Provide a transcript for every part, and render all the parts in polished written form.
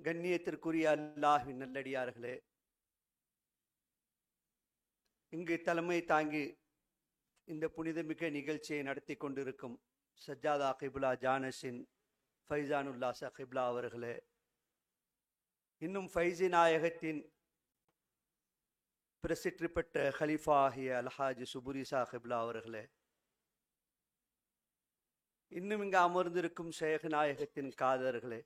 கண்ணியத்திற்குரிய அல்லாஹ்வின் நல்லடியார்களே, இங்கு தலைமை தாங்கி இந்த புனிதமிக்க நிகழ்ச்சியை நடத்தி கொண்டிருக்கும் சஜ்ஜாதா கிப்லா ஜானஸின் ஃபைசானுல்லா சஹிப்லா அவர்களே, இன்னும் ஃபைசி நாயகத்தின் பிரசிற்றி பெற்ற ஹலிஃபா ஆகிய அல்ஹாஜி சுபுரி சாஹிப்லா அவர்களே, இன்னும் இங்கு அமர்ந்திருக்கும் ஷேக் நாயகத்தின் காதர்களே,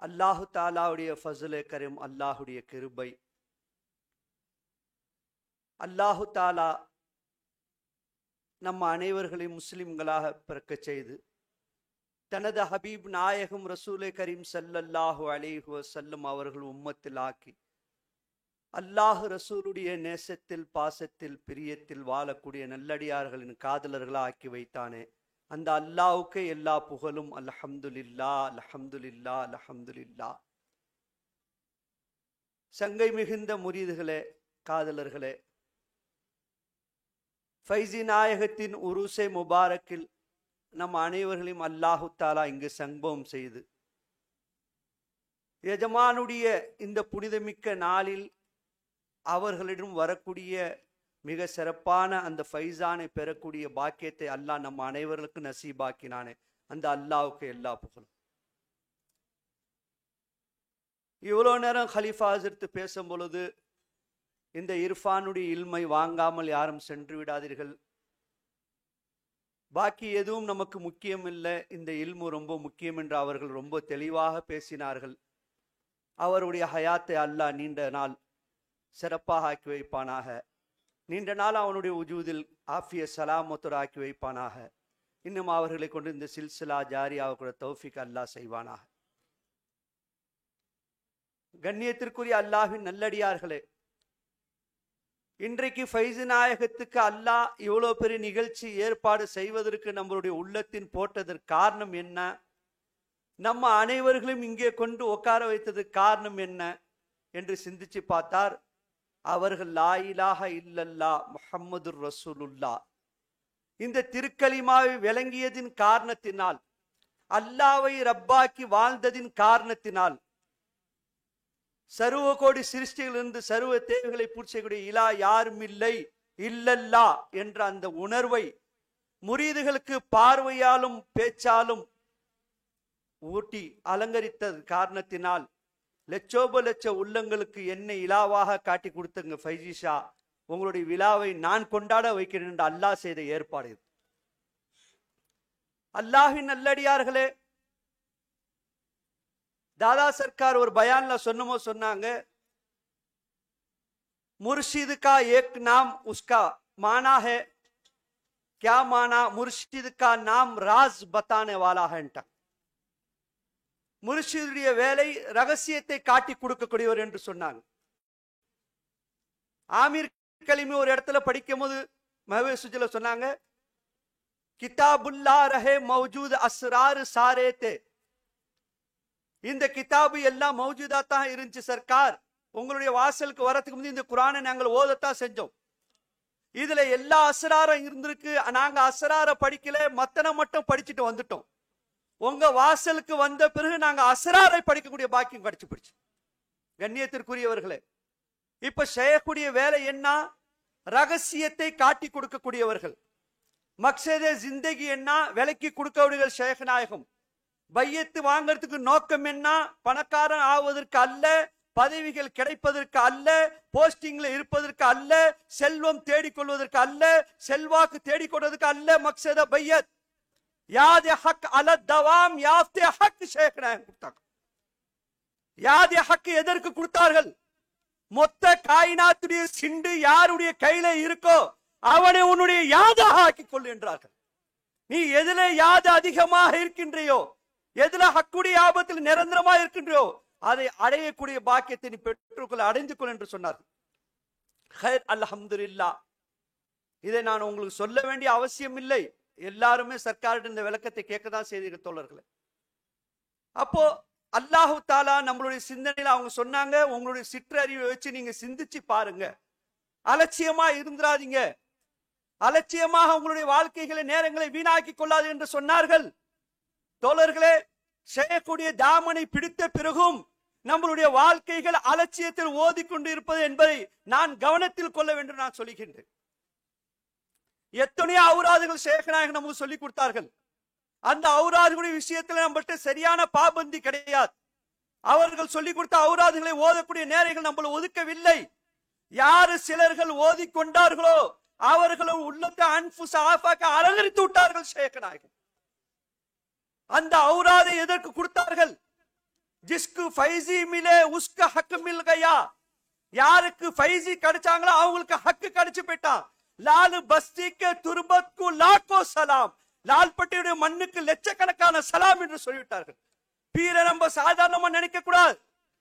அல்லாஹு தாலாவுடைய ஃபஸ்லே கரீம், அல்லாஹுடைய கிருபை, அல்லாஹு தாலா நம்ம அனைவர்களையும் முஸ்லிம்களாக பிறக்க செய்து தனது ஹபீப் நாயகம் ரசூலே கரீம் ஸல்லல்லாஹு அலைஹி வஸல்லம் அவர்கள் உம்மத்தில் ஆக்கி அல்லாஹ் ரசூலுடைய நேசத்தில், பாசத்தில், பிரியத்தில் வாழக்கூடிய நல்லடியார்களின் காதலர்களா ஆக்கி வைத்தானே, அந்த அல்லாஹ்வுக்கே எல்லா புகழும். அல்ஹம்துலில்லா, அல்ஹம்துலில்லா, அல்ஹம்துலில்லா. சங்கை மிகுந்த முரீதுகளே, காதலர்களே, ஃபைசி நாயகத்தின் உருசை முபாரக்கில் நம் அனைவர்களையும் அல்லாஹு தாலா இங்கு சம்பவம் செய்து எஜமானுடைய இந்த புனிதமிக்க நாளில் அவர்களிடம் வரக்கூடிய மிக சிறப்பான அந்த ஃபைசானை பெறக்கூடிய பாக்கியத்தை அல்லாஹ் நம்ம அனைவர்களுக்கு நசீபாக்கினானே, அந்த அல்லாஹ்வுக்கு எல்லா புகழும். இவ்வளோ நேரம் ஹலீஃபா ஹஸரத் பேசும் பொழுது, இந்த இர்ஃபானுடைய இல்மை வாங்காமல் யாரும் சென்று விடாதீர்கள், பாக்கி எதுவும் நமக்கு முக்கியம் இல்லை, இந்த இல்மு ரொம்ப முக்கியம் என்று அவர்கள் ரொம்ப தெளிவாக பேசினார்கள். அவருடைய ஹயாத்தை அல்லாஹ் நீண்ட நாள் சிறப்பாக ஆக்கி வைப்பானாக. நீண்ட நாள் அவனுடைய உஜூதில் ஆஃபிய சலாமத்தோடு ஆக்கி வைப்பானாக. இன்னும் அவர்களை கொண்டு இந்த சில்சிலா ஜாரியாவுக்குள்ள தௌஃபீக் அல்லாஹ் செய்வானாக. கண்ணியத்திற்குரிய அல்லாஹ்வின் நல்லடியார்களே, இன்றைக்கு ஃபைசி நாயகத்துக்கு அல்லாஹ் இவ்வளோ பெரிய நிகழ்ச்சி ஏற்பாடு செய்வதற்கு நம்மளுடைய உள்ளத்தின் போட்டதற்கு காரணம் என்ன? நம்ம அனைவர்களும் இங்கே கொண்டு உட்கார வைத்ததுக்கு காரணம் என்ன என்று சிந்திச்சு பார்த்தார். அவர்கள் லா இலாஹ இல்லல்லா முஹம்மதுர் ரசூலுல்லா இந்த திருக்கலிமாவை விளங்கியதின் காரணத்தினால், அல்லாவை ரப்பாக்கி வாழ்ந்ததின் காரணத்தினால், சர்வ கோடி சிருஷ்டிகளிலிருந்து சர்வ தேவைகளை பூர்த்தி செய்யக்கூடிய இலா யாரும் இல்லை இல்லல்லா என்ற அந்த உணர்வை முரீதுகளுக்கு பார்வையாலும் பேச்சாலும் ஊட்டி அலங்கரித்தது காரணத்தினால் லட்சோப லட்ச உள்ளங்களுக்கு என்னை இலாவாக காட்டி கொடுத்தங்க ஃபைசி ஷா, உங்களுடைய விழாவை நான் கொண்டாட வைக்கிறேன் என்று அல்லாஹ் செய்த ஏற்பாடு. அல்லாஹ்வின் நல்லடியார்களே, दादा सरकार और बयान ला सुनमो सुनांगे, मुर्शिद का एक नाम उसका माना है, क्या माना? मुर्शिद का नाम राज बताने वाला है. முர்ஷிதுடைய வேலை ரகசியத்தை காட்டி கொடுக்கக்கூடியவர் என்று சொன்னாங்க. ஆமீர் கலிமி ஒரு இடத்துல படிக்கும் போது மஹவேசுஜில சொன்னாங்க, கிதாபுல்லா ரஹே மௌஜூத் அஸ்ரார் சாரே தே. இந்த கிதாபு எல்லாம் மௌஜூதா தான் இருந்துச்சு சர்க்கார், உங்களுடைய வாசலுக்கு வரதுக்கு முந்தைய இந்த குரானை நாங்கள் ஓதத்தான் செஞ்சோம். இதுல எல்லா அஸ்ராரும் இருந்திருக்கு, நாங்க அஸ்ரார படிக்கல, மத்தனை மட்டும் படிச்சுட்டு வந்துட்டோம். உங்க வாசலுக்கு வந்த பிறகு நாங்க அஸ்ராரை படிக்கக்கூடிய பாக்கியம் கிடைச்சு போச்சு. கண்ணியத்திற்குரியவர்களே, இப்ப செய்யக்கூடிய வேலை என்ன? ரகசியத்தை காட்டி கொடுக்கக்கூடியவர்கள். மக்சதே ஜிந்தகி என்ன? விலைக்கு கொடுக்கக்கூடியவர்கள் ஷேக் நாயகம். பையத்து வாங்கிறதுக்கு நோக்கம் என்ன? பணக்காரன் ஆவதற்கு அல்ல, பதவிகள் கிடைப்பதற்கு அல்ல, போஸ்டிங்ல இருப்பதற்கு அல்ல, செல்வம் தேடிக்கொள்வதற்கு அல்ல, செல்வாக்கு தேடிக்கொள்வதற்கு அல்ல. மக்சத பையத் யாதே ஹக் அல தவாம் யாஃப்தே ஹக் ஷேக் நாயகம் கொடுத்தாங்க. யாதே ஹக் எதற்கு கொடுத்தார்கள்? மொத்த காயினாத்துடைய சிண்டு யாருடைய கையில இருக்கோ அவனை உன்னுடைய யாதாக ஆக்கிக் கொள் என்றார்கள். நீ எதுல யாது அதிகமாக இருக்கின்றையோ, எதுல ஹக்குடைய ஆபத்தில் நிரந்தரமா இருக்கின்றோ, அதை அடையக்கூடிய பாக்கியத்தை நீ பெற்றுக்கொள்ள, அடைந்து கொள் என்று சொன்னார்கள். ஹைர், அல்ஹம்துலில்லாஹ். இதை நான் உங்களுக்கு சொல்ல வேண்டிய அவசியம் இல்லை, எல்லாருமே சர்க்காரிடம் இந்த விளக்கத்தை கேட்கதான் செய்தீர்கள் தோழர்களே. அப்போ அல்லாஹு தாலா நம்மளுடைய சிந்தனையில அவங்க சொன்னாங்க, உங்களுடைய சிற்றறிவை வச்சு நீங்க சிந்திச்சு பாருங்க, அலட்சியமா இருந்துராதீங்க, அலட்சியமாக உங்களுடைய வாழ்க்கைகளை நேரங்களை வீணாக்கி கொள்ளாது என்று சொன்னார்கள். தோழர்களே, செய்யக்கூடிய தாமனை பிடித்த பிறகும் நம்மளுடைய வாழ்க்கைகள் அலட்சியத்தில் ஓதிக்கொண்டு இருப்பது என்பதை நான் கவனத்தில் கொள்ள வேண்டும். நான் சொல்லுகின்றேன், எத்தனையோ ஔராதுகள் ஷேக்நாயகம் நமக்கு சொல்லிக் கொடுத்தார்கள். அந்த ஔராதுடைய விஷயத்தில் நம்மகிட்ட சரியான பாபந்தி கிடையாது. அவர்கள் சொல்லிக் கொடுத்த ஔராதுகளை ஓதக்கூடிய நேரங்கள் நம்மள ஒதுக்கவில்லை. யாரு சிலர்கள் ஓதிக்கொண்டார்களோ அவர்களும் உள்ளத்தை அன்புச ஆஃபாக்க அலங்கரித்து விட்டார்கள் ஷேக்நாயகம். அந்த ஔராதை எதற்கு கொடுத்தார்கள்? ஜிஸ்கு ஃபைசி மிலே உஸ்க ஹக் மில் கயா. யாருக்கு ஃபைசி கிடைச்சாங்களோ அவங்களுக்கு ஹக்கு கிடைச்சு போயிட்டான். லால் பஸ்திக்கு துர்பத்கு லாக்கோ சலாம். லால்பட்டியுடைய மண்ணுக்கு லட்சக்கணக்கான சலாம் என்று சொல்லிவிட்டார்கள். பீரை நம்ம சாதாரணமா நினைக்க கூடாது,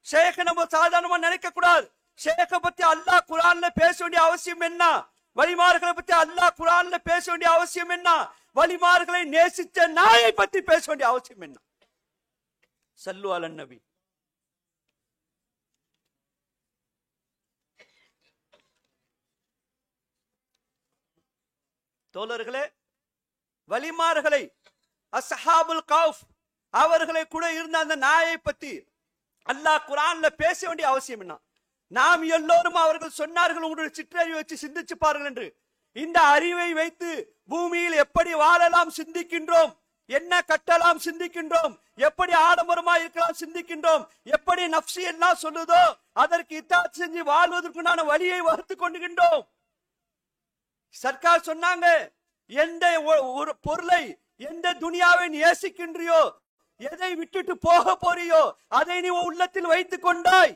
ஷேக நம்ம சாதாரணமா நினைக்க கூடாது. ஷேக பத்தி அல்லாஹ் குர்ஆன்ல பேச வேண்டிய அவசியம் என்ன? வலிமார்களை பத்தி அல்லாஹ் குர்ஆன்ல பேச வேண்டிய அவசியம் என்ன? வலிமார்களை நேசிச்ச நாயை பத்தி பேச வேண்டிய அவசியம் என்ன? சல்லு அலன் நபி. தோழர்களே, வலிமார்களை அஸ்ஹாபுல் கௌஃப் அவர்களை கூட இருந்த அந்த நாயை பத்தி அல்லாஹ் குர்ஆன்ல பேச வேண்டிய அவசியம் என்ன? நாம் எல்லோரும் அவர்கள் சொன்னார்கள் உங்களுடைய சிற்றறிவை வச்சு சிந்திச்சு பாருங்கள் என்று. இந்த அறிவை வைத்து பூமியில் எப்படி வாழலாம் சிந்திக்கின்றோம், என்ன கட்டலாம் சிந்திக்கின்றோம், எப்படி ஆடம்பரமா இருக்கலாம் சிந்திக்கின்றோம், எப்படி நப்சி எல்லாம் சொல்லுதோ அதற்கு இத்தாத் செஞ்சு வாழ்வதற்குண்டான வழியை வகுத்து கொண்டுகின்றோம். சர்க்கார் சொன்னாங்க, எந்த ஒரு பொருளை எந்த துனியாவை நேசிக்கின்றியோ, எதை விட்டுட்டு போக போறியோ அதை நீ உள்ளத்தில் வைத்துக் கொண்டாய்.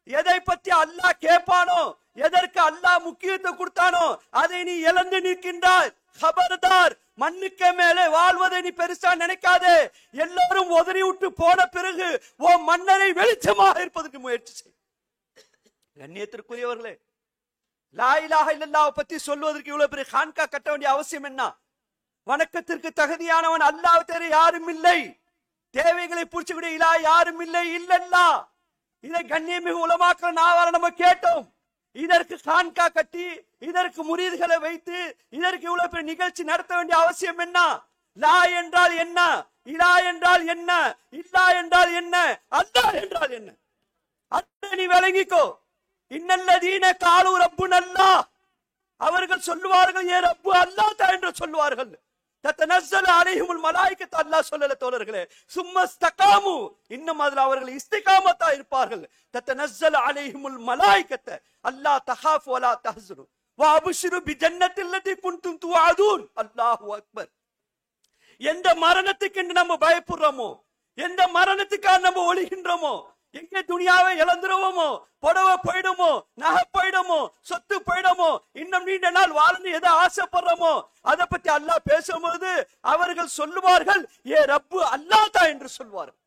எதை பத்தி அல்லாஹ் கேட்பானோ, எதற்கு அல்லாஹ் முக்கியத்துவம் கொடுத்தானோ அதை நீ இழந்து நிற்கின்றாய். खबरदार மண்ணுக்கு மேலே வாழ்வதை நீ பெருசா நினைக்காதே. எல்லாரும் உதறி விட்டு போன பிறகு ஓ மன்னரை வெளிச்சமாக இருப்பதற்கு முயற்சி செய். கண்ணியத்திற்குரியவர்களே, லா இலாஹ இல்லல்லாஹ் பத்தி சொல்வதற்கு இவ்வளவு பெரிய கான்கா கட்ட வேண்டிய அவசியம் என்ன? வணக்கத்திற்கு தகுதியானவன் அல்லாஹ் தவிர யாரும் இல்லை. தேவைகளை பூர்த்திக்கூடிய இலாஹ் யாரும் இல்லை. இல்லல்லா இதை கண்ணியமிகு உலமாக்கள் நாவால நம்ம கேட்டோம். இதற்கு கான்கா கட்டி இதற்கு முரீதுகளை வைத்து இதற்கு இவ்வளவு பெரிய நிகழ்ச்சி நடத்த வேண்டிய அவசியம் என்ன? லா என்றால் என்ன, இலா என்றால் என்ன, இல்லா என்றால் என்ன, அல்லாஹ் என்றால் என்ன? அதை நீ விளங்கிக்கோ. இன்னல்லதீன காலு ரப்புன அல்லாஹ், அவர்கள் சொல்லுவார்கள் ஏ ரப்பு அல்லாஹ் தான் என்று சொல்லுவார்கள். தத்தனஸ்ஸலு அலைஹிமுல் மலாயிகத்து, அல்லாஹ் சொல்லல தோழர்களே. சும்மஸ்தகாமு, இன்னும் அதில் அவர்கள் இஸ்திகாமத்தா இருப்பார்கள். தத்தனஸ்ஸலு அலைஹிமுல் மலாயிகத்து அல்லா தஹாஃபு வலா தஹ்ஸனு வ அப்ஷிரு பிஜன்னத்தில் லதி குன்தும் துஅதூன். அல்லாஹு அக்பர். எந்த மரணத்துக்கு நம்ம பயப்படுறோமோ, எந்த மரணத்துக்காக நம்ம ஒளிகின்றோமோ, எங்க துனியாவை இழந்துருவோமோ, புடவை போயிடுமோ, நகை போயிடுமோ, சொத்து போயிடுமோ, இன்னும் நீண்ட நாள் வாழணும் எதை ஆசைப்படுறோமோ அதை பத்தி அல்லாஹ் பேசும்போது அவர்கள் சொல்லுவார்கள் ஏ ரப்பு அல்லாஹ் தான் என்று சொல்வார்கள்.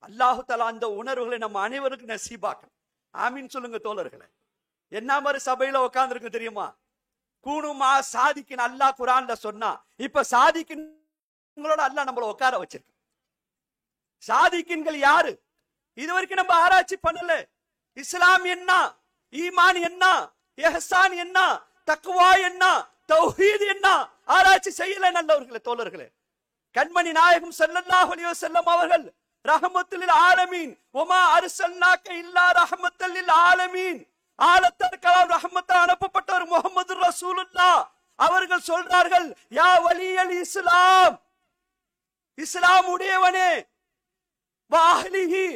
அல்லாஹு தஆலா அந்த உணர்வுகளை நம்ம அனைவருக்கும் நசீபாக்கணும். ஆமீன் சொல்லுங்க தோழர்களே. என்ன மாதிரி சபையில உட்கார்ந்து இருக்கு தெரியுமா? கூணுமா சாதிக்கின் அல்லாஹ் குர்ஆன்ல சொன்னா, இப்ப சாதிக்கின்களோட அல்லாஹ் நம்மள உட்கார வச்சிருக்கு. சாதிக்கின்கள் யாரு? இதுவரைக்கும் நம்ம ஆராய்ச்சி பண்ணல. இஸ்லாம் என்ன, ஈமான் என்ன, இஹ்சான் என்ன, தக்வா என்ன, தௌஹீத் என்ன, ஆராய்ச்சி செய்யல நல்லவர்களே தோழர்களே. கண்மணி நாயகம் ஸல்லல்லாஹு அலைஹி வஸல்லம் அவர்கள் ரஹ்மத்துல் லில் ஆலமீன், வமா அர்ஸல்னாக இல்லா ரஹ்மத்துல் லில் ஆலமீன், ஆலத்தற்கலாம் ரஹ்மத்தா அனுப்பப்பட்டவர் முஹம்மது ரசூலுல்லாஹ் அவர்கள் சொல்றார்கள், யா வலியல் இஸ்லாம், இஸ்லாம் உடையவனே, வாஹ்லிஹி,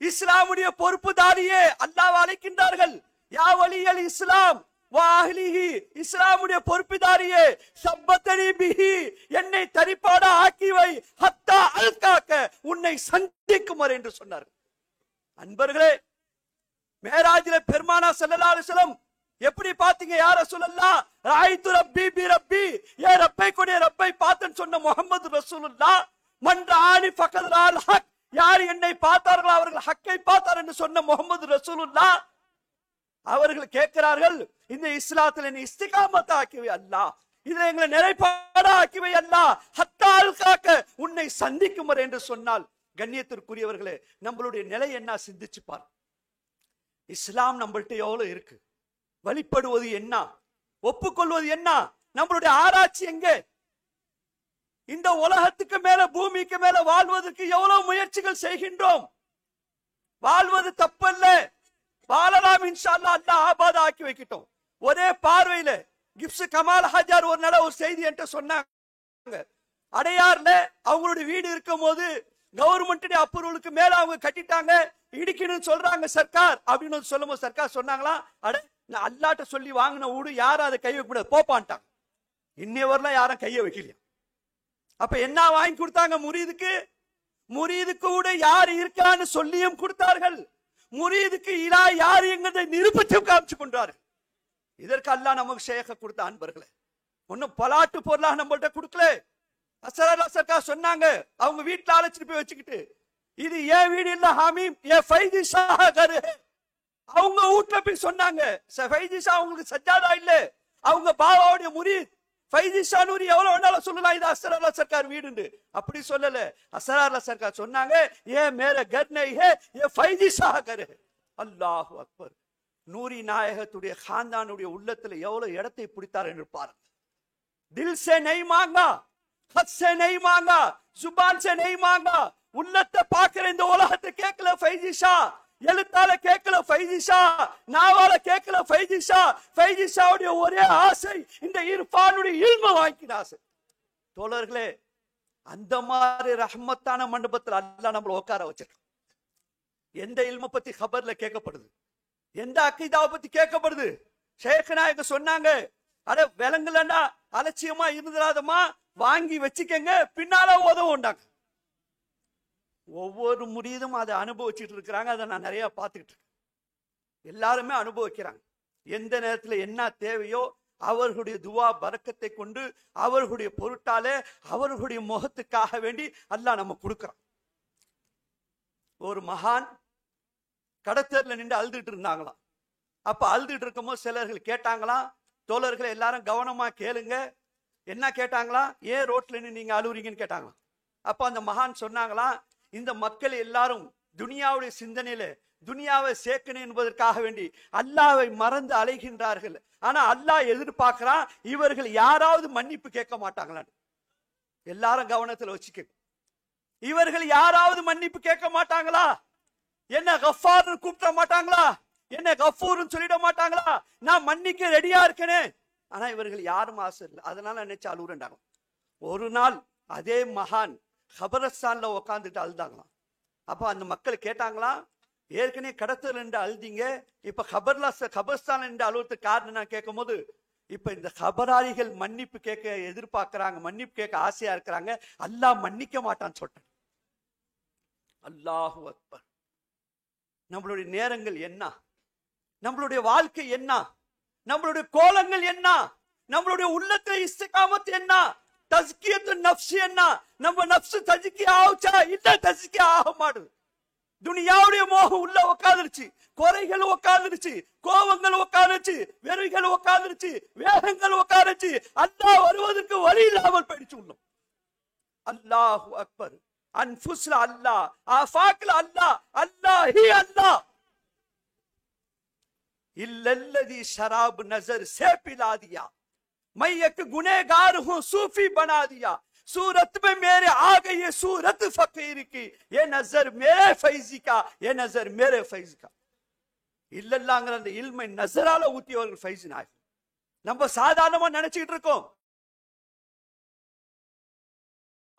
இஸ்லாமுடைய பொறுப்புதாரியே அல்லாஹ் அழைக்கின்றார்கள். யா வலியல் இஸ்லாம் வாஹ்லிஹி, இஸ்லாமுடைய பொறுப்புதாரியே, சப்பத்தனி பிஹி, என்னை தரிப்பாடா ஆக்கிவை, ஹத்தா அல்காக்க, உன்னை சந்திக்கும் வரை என்று சொன்னார்கள். அன்பர்களே, மேராஜில பெருமானா ஸல்லல்லாஹு அலைஹி வஸல்லம் எப்படி பாத்தீங்க? யா ரசூலல்லாஹ் ராயிது ரப்பி பி ரப்பி, ஏ ரப்பை கொண்டே ரப்பை பார்த்தேன்னு சொன்ன முஹம்மது ரசூலுல்லாஹ், மன்ரானி ஃபகத் ரால் ஹக், யார் என்னை பார்த்தார்களோ அவர்கள் ஹக்கை பார்த்தார் என்று சொன்ன முஹம்மது ரசூலுல்லாஹ் அவர்கள் கேட்கிறார்கள், இந்த இஸ்லாத்தில் என்னை இஸ்திகாமத்தா ஆக்கிவை அல்லாஹ், இதுல எங்களை நிறைப்பாடா ஆக்கிவை அல்லாஹ், ஹத்தா அல்காக்க, உன்னை சந்திக்கும் வரை என்று சொன்னால், கண்ணியத்திற்குரியவர்களே நம்மளுடைய நிலை என்ன சிந்திச்சு பார். இஸ்லாம் நம்மள்ட்ட எவ்வளவு இருக்கு, வழிபடுவது என்ன, ஒப்புக்கொள்வது என்ன, நம்மளுடைய ஆராய்ச்சி எங்கே? இந்த உலகத்துக்கு மேல பூமிக்கு மேல வாழ்வதற்கு எவ்வளவு முயற்சிகள் செய்கின்றோம். வாழ்வது தப்பல்ல, வாழலாம் இன்ஷா அல்லாஹ். அல்லாஹ் ஆபாத ஆக்கி வைக்கட்டும். ஒரே பார்வையில கிப்ஸ் கமால் ஹாஜார் ஒரு நாள் ஒரு செய்தி என்று சொன்னாங்க. அடையார்ல அவங்களுடைய வீடு இருக்கும் போது கவர்மெண்ட் அப்ரூவலுக்கு மேல அவங்க கட்டிட்டாங்க, இடிக்கணும்னு சொல்றாங்க சர்க்கார் அப்படின்னு சொல்லும் போது சர்க்கார் சொன்னாங்களா, அட நான் அல்லாட்ட சொல்லி வாங்கின வீடு யாரும் அதை கை வைக்க முடியாது போப்பான்ட்டாங்க. இன்னைவரெல்லாம் யாரும் கையை வைக்கலையா? அப்ப என்ன வாங்கி கொடுத்தாங்க முரீதுக்கு? முரீதுக்கு கூட யார் இருக்கான்னு சொல்லியும் கொடுத்தார்கள். முரீதுக்கு இலா யார் என்கிறதை நிரூபிச்சும் காமிச்சு கொண்டார்கள். இதற்கு அல்லாஹ் நமக்கு ஷேக கொடுத்த அன்பர்களே, ஒன்னும் பலாட்டு பொருளாக நம்மள்ட்ட கொடுக்கல. அஸ்ஸலாமு சர்க்கார் சொன்னாங்க, அவங்க வீட்டுல அழைச்சிட்டு போய் வச்சுக்கிட்டு, இது ஏன் வீடு இல்ல ஹாமீம், ஏ ஃபைஜி ஷாஹ் கர். அவங்க வீட்டுல போய் சொன்னாங்க, ஃபைஜி ஷா அவங்களுக்கு சஜ்ஜாதா இல்ல, அவங்க பாபாவுடைய முரீத் ஃபைஜி ஷா நூரி எவ்வளவு வேணாலும் சொல்லலாம், இது அஸ்ஸலாமு சர்க்கார் வீடு. அப்படி சொல்லல. அஸ்ஸலாமு சர்க்கார் சொன்னாங்க, ஏ மேரே கர் நஹீ ஹை, ஏ ஃபைஜி ஷாஹ் கர். அல்லாஹு அக்பர். நூரி நாயகத்துடைய खानदानुடைய உள்ளத்துல எவ்வளவு இடத்தை பிடித்தார் என்று பாருங்க. दिल से नहीं मांगा, खत से नहीं मांगा, जुबान से नहीं मांगा. உள்ளத்தை பார்க்கிற இந்த உலகத்தை கேட்கல ஃபைஜி ஷா, எழுத்தால கேட்கல ஃபைஜி ஷா, நாவால கேட்கல ஃபைஜி ஷா. ஃபைஜி ஷாவுடைய ஒரே ஆசை இந்த இர்ஃபானுடைய இல்ம வாங்கின ஆசை. தோழர்களே, அந்த மாதிரி ரஹ்மத்தான மண்டபத்தில் அல்லாஹ் நம்மள உட்கார வச்சிருக்கான். எந்த இல்ம பத்தி खबरல கேட்கப்படுது, எந்த அக்கீதாவை பத்தி கேட்கப்படுது? ஷேக் நாயக சொன்னாங்க, அட விலங்குலன்னா அலட்சியமா இருந்துடாதமா, வாங்கி வச்சுக்கங்க, பின்னால உதவுண்டாங்க. ஒவ்வொரு முரீதும் அதை அனுபவிச்சுட்டு இருக்கிறாங்க. அதை நான் நிறைய பார்த்துக்கிட்டு இருக்கேன். எல்லாருமே அனுபவிக்கிறாங்க. எந்த நேரத்தில் என்ன தேவையோ அவர்களுடைய துவா பரக்கத்தை கொண்டு அவர்களுடைய பொருட்டாலே அவர்களுடைய முகத்துக்காக வேண்டி அல்லாஹ் நம்ம கொடுக்கிறான். ஒரு மகான் கடத்தேர்ல நின்று அழுதுட்டு இருந்தாங்களாம். அப்ப அழுதுட்டு இருக்கும்போது சிலர்கள் கேட்டாங்களாம், தோழர்களை எல்லாரும் கவனமா கேளுங்க, என்ன கேட்டாங்களா, ஏன் ரோட்ல நின்று நீங்க அழுவுறீங்கன்னு கேட்டாங்களாம். அப்ப அந்த மகான் சொன்னாங்களாம், இந்த மக்கள் எல்லாரும் துனியாவுடைய சிந்தனையில துனியாவை சேர்க்கணும் என்பதற்காக வேண்டி அல்லாவை மறந்து அலைகின்றார்கள். ஆனா அல்லாஹ் எதிர்பார்க்கிறான், இவர்கள் யாராவது மன்னிப்பு கேட்க மாட்டாங்களான்னு. எல்லாரும் கவனத்துல வச்சுக்க. இவர்கள் யாராவது மன்னிப்பு கேட்க மாட்டாங்களா? என்ன கஃபார்னு கூப்பிட மாட்டாங்களா? என்ன கஃபூர்னு சொல்லிட மாட்டாங்களா? நான் மன்னிக்க ரெடியா இருக்கேனே. ஆனா இவர்கள் யாரும் ஆசை இல்லை. அதனால நினைச்சு அழுவுறாங்க. ஒரு நாள் அதே மகான் கபரஸ்தான்ல உட்காந்துட்டு அழுதாங்களாம். அப்ப அந்த மக்கள் கேட்டாங்களாம், ஏற்கனவே கடத்தல் என்று அழுதிங்க, இப்ப கபர்ஸ்தான் என்று அழுவதுக்கு காரணம் நான் கேட்கும் போது, இப்ப இந்த கபராளிகள் மன்னிப்பு கேட்க எதிர்பார்க்கிறாங்க, மன்னிப்பு கேட்க ஆசையா இருக்கிறாங்க, அல்லாஹ் மன்னிக்க மாட்டான்னு சொல்றேன். அல்லாஹு அக்பர். நம்மளுடைய நேரங்கள் என்ன, நம்மளுடைய வாழ்க்கை என்ன, நம்மளுடைய கோலங்கள் என்ன, நம்மளுடைய உள்ளத்துல இஸ்திகாமத் என்ன, தஸ்கியத்து நஃப்ஸ் என்ன, நம்ம நஃப்ஸ் தஸ்கி ஆவுச்சா இல்ல தஸ்கி ஆக மாட்டுது. துனியாவுடைய மோகம் உள்ள உட்காந்துருச்சு, குறைகள் உட்காந்துருச்சு, கோபங்கள் உட்காந்துருச்சு, வெறிகள் உட்காந்துருச்சு, வேகங்கள் உட்காந்துருச்சு. அல்லாஹ் வருவதற்கு வழி இல்லாமல் போயிடுச்சு உள்ளோம். அல்லாஹு அக்பர். அன்ஃபுஸ்ல அல்லாஹ், ஆஃபாக்ல அல்லாஹ், அல்லாஹி அல்லாஹ். இல்லல்லதி ஷராப் நஸர் से पिला दिया, मैं एक गुनहगार हूं सूफी बना दिया, सूरत में मेरे आ गई ये सूरत फकीर की, ये नजर मेरे फैजी का, ये नजर मेरे फैज का. இல்லல்லாங்கிற அந்த இல்மை நஸரால ஊத்தியவர்கள் ஃபைஸ் நாயகம். நம்ம சாதாரணமா நினைச்சிட்டு இருக்கோம்.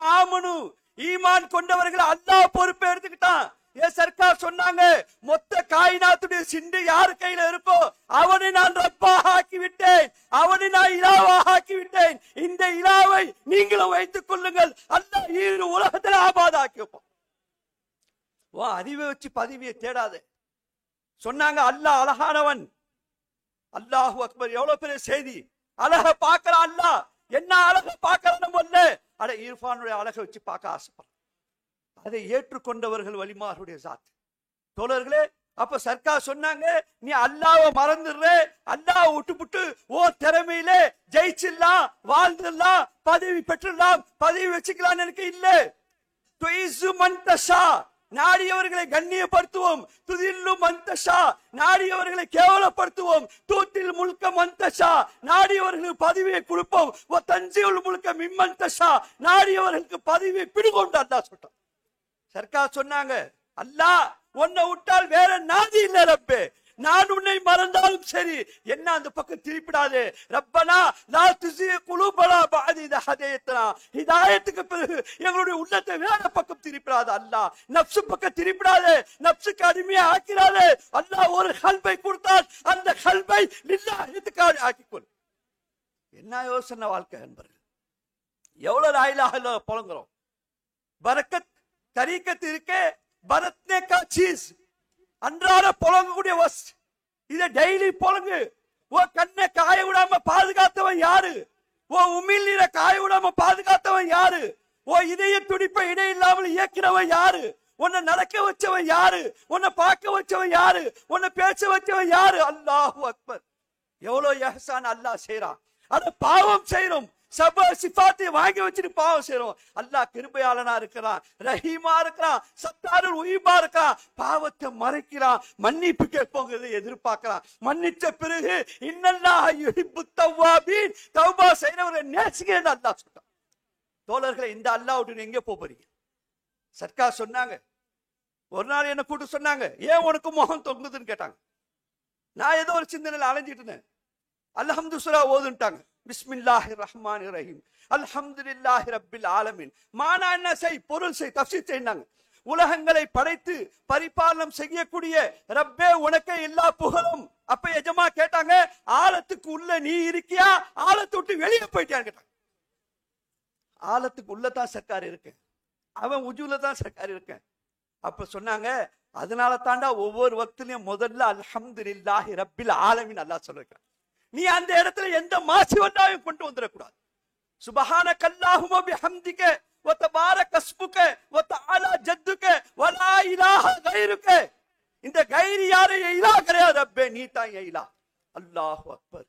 ஆமனு ஈமான் கொண்டவர்கள் அல்லாஹ் பொறுப்பை எடுத்துக்கிட்டான். ஏன் சர்க்கார் சொன்னாங்க, மொத்த காயினாத்துடைய சிண்டு யார் கையில இருக்கோ அவனை நான் ரப்பாக ஆக்கி விட்டேன், அவனை நான் இலாவாக ஆக்கி விட்டேன். இந்த இலாவை நீங்களும் வைத்துக் கொள்ளுங்கள், அல்லாஹ் ஈரு உலகத்தில் ஆபாத ஆக்கி வைப்போம். அறிவை வச்சு பதவியை தேடாதே சொன்னாங்க. அல்லாஹ் அழகானவன். அல்லாஹு அக்பர். எவ்வளவு பெரிய செய்தி. அழக பார்க்கிறான் அல்லாஹ். என்ன அழக பார்க்கறான் போல, அட இர்ஃபானுடைய அழகை வச்சு பார்க்க ஆசைப்படுறான். அதை ஏற்றுக்கொண்டவர்கள் வலிமாருடைய ஜாத். தோழர்களே, அப்ப சர்க்கார் சொன்னாங்க, நீ அல்லாஹ்வை மறந்துடுற, அல்லாஹ் விட்டுப்புட்டு ஓ திறமையிலே ஜெயிச்சிடலாம், வாழ்ந்துடலாம், பதவி பெற்றுடலாம், பதவி வச்சுக்கலாம் எனக்கு இல்ல. துஇஸ்ஸு மன் தஷா, நாடியவர்களை கண்ணியப்படுத்துவோம். துதில்லு மந்தஷா, நாடியவர்களை கேவலப்படுத்துவோம். தூத்தில் முழுக்க மந்தஷா, நாடியவர்களுக்கு பதவியை கொடுப்போம். தஞ்சியுள் முழுக்க மிம்மந்தஷா, நாடியவர்களுக்கு பதவியை பிடிகொண்டு அல்லாஹ் சொல்றான். சர்க்கார் சொன்னாங்க, அல்லாஹ் உன்னை விட்டால் வேற நாதி இல்ல ரப்பே, நான் உன்னை மறந்தாலும் சரி என்ன அந்த பக்கம் திருப்பிடாதே. ரப்பனா லா துஸி குலூபனா பஅத இத ஹதையத்னா, ஹிதாயத்துக்கு பிறகு எங்களுடைய உள்ளத்தை வேற பக்கம் திருப்பிடாதே. அல்லாஹ் நஃப்ஸ் பக்கம் திருப்பிடாதே, நஃப்ஸுக்கு அடிமையா ஆக்கிடாதே. அல்லாஹ் ஒரு கல்பை கொடுத்தால் அந்த கல்பை லில்லாஹிக்கு ஆக்கிக்கொள். என்ன யோசனை வாழ்க்கை என்பர்கள். எவ்வளவு லா இலாஹ இல்லல்லாஹ் புலங்குறோம். பரக்கத் தரீக்கத் இருக்கே, பரத்னே கா சீஸ், அன்றாட புலங்கக்கூடிய வஸ், இத டெய்லி புலங்கு. ஓ கண்ணை காய விடாம பாதுகாத்தவன் யாரு? ஓ உமிழ் நீரை காய விடாம பாதுகாத்தவன் யாரு? ஓ இதய துடிப்பை இடை இல்லாமல் இயக்கிறவன் யாரு? உன்னை நடக்க வச்சவன் யாரு? உன்னை பார்க்க வச்சவன் யாரு? உன்னை பேச வச்சவன் யாரு? அல்லாஹு அக்பர். எவ்வளவு எஹ்சான் அல்லாஹ் செய்யறான். அத பாவம் செய்யறோம், சப சிஃபாத்தை வாங்கி வச்சுட்டு பாவம் செய்றோம். அல்லாஹ் கிருபையாளனா இருக்கிறான், ரஹீமா இருக்கிறான், சத்தாருல் உயிபா இருக்கிறான். பாவத்தை மறைக்கிறான், மன்னிப்பு கேட்போங்கிறதை எதிர்பார்க்கிறான். மன்னிச்ச பிறகு இன்னல்லாஹ் யுஹிப்புத் தவ்வாபீன், தௌபா செய்றவரை நேசிக்கிறேன்னு அல்லாஹ் சொல்றான். தோழர்களை, இந்த அல்லாஹ் விட்டு எங்க போறீங்க? சர்க்கார் சொன்னாங்க, ஒரு நாள் என்ன கூட்டு சொன்னாங்க, ஏன் உனக்கு முகம் தொங்குதுன்னு கேட்டாங்க. நான் ஏதோ ஒரு சிந்தனையில் அலைஞ்சிட்டு இருந்தேன். அல்ஹம்து சூரா ஓதுன்ட்டாங்க. பிஸ்மில்லாஹிர் ரஹ்மானிர் ரஹீம், அல்ஹம்துலில்லாஹி ரப்பில் ஆலமீன். மானா என்ன செய், பொருள் செய், தஃப்சீர் செய்தாங்க. உலகங்களை படைத்து பரிபாலனம் செய்யக்கூடிய ரப்பே உனக்கே எல்லா புகழும். அப்ப எஜமா கேட்டாங்க, ஆலத்துக்கு உள்ள நீ இருக்கியா, ஆலத்தை விட்டு வெளியே போயிட்டியான்னு கேட்டாங்க. ஆலத்துக்கு உள்ளதான் சர்க்கார் இருக்கு, அவன் உஜூல தான் சர்க்கார் இருக்கு. அப்ப சொன்னாங்க, அதனால தாண்டா ஒவ்வொரு வக்திலையும் முதல்ல அல்ஹம்துலில்லாஹி ரப்பில் ஆலமீன் அல்லாஹ் சொல்லிருக்கான். நீ அந்த இடத்துல எந்த மாசி வந்தாயும் கொண்டு வந்துடக்கூடாது. சுபஹானக அல்லாஹும்ம பிஹம்திக வ தபாரக அஸ்முக வ தஆலா ஜத்துக வ லா இலாஹ கைருக. இந்த கைரி யாரு இலாஹ் கிடையாது ரப்பே, நீ தான் இலாஹ். அல்லாஹு அக்பர்.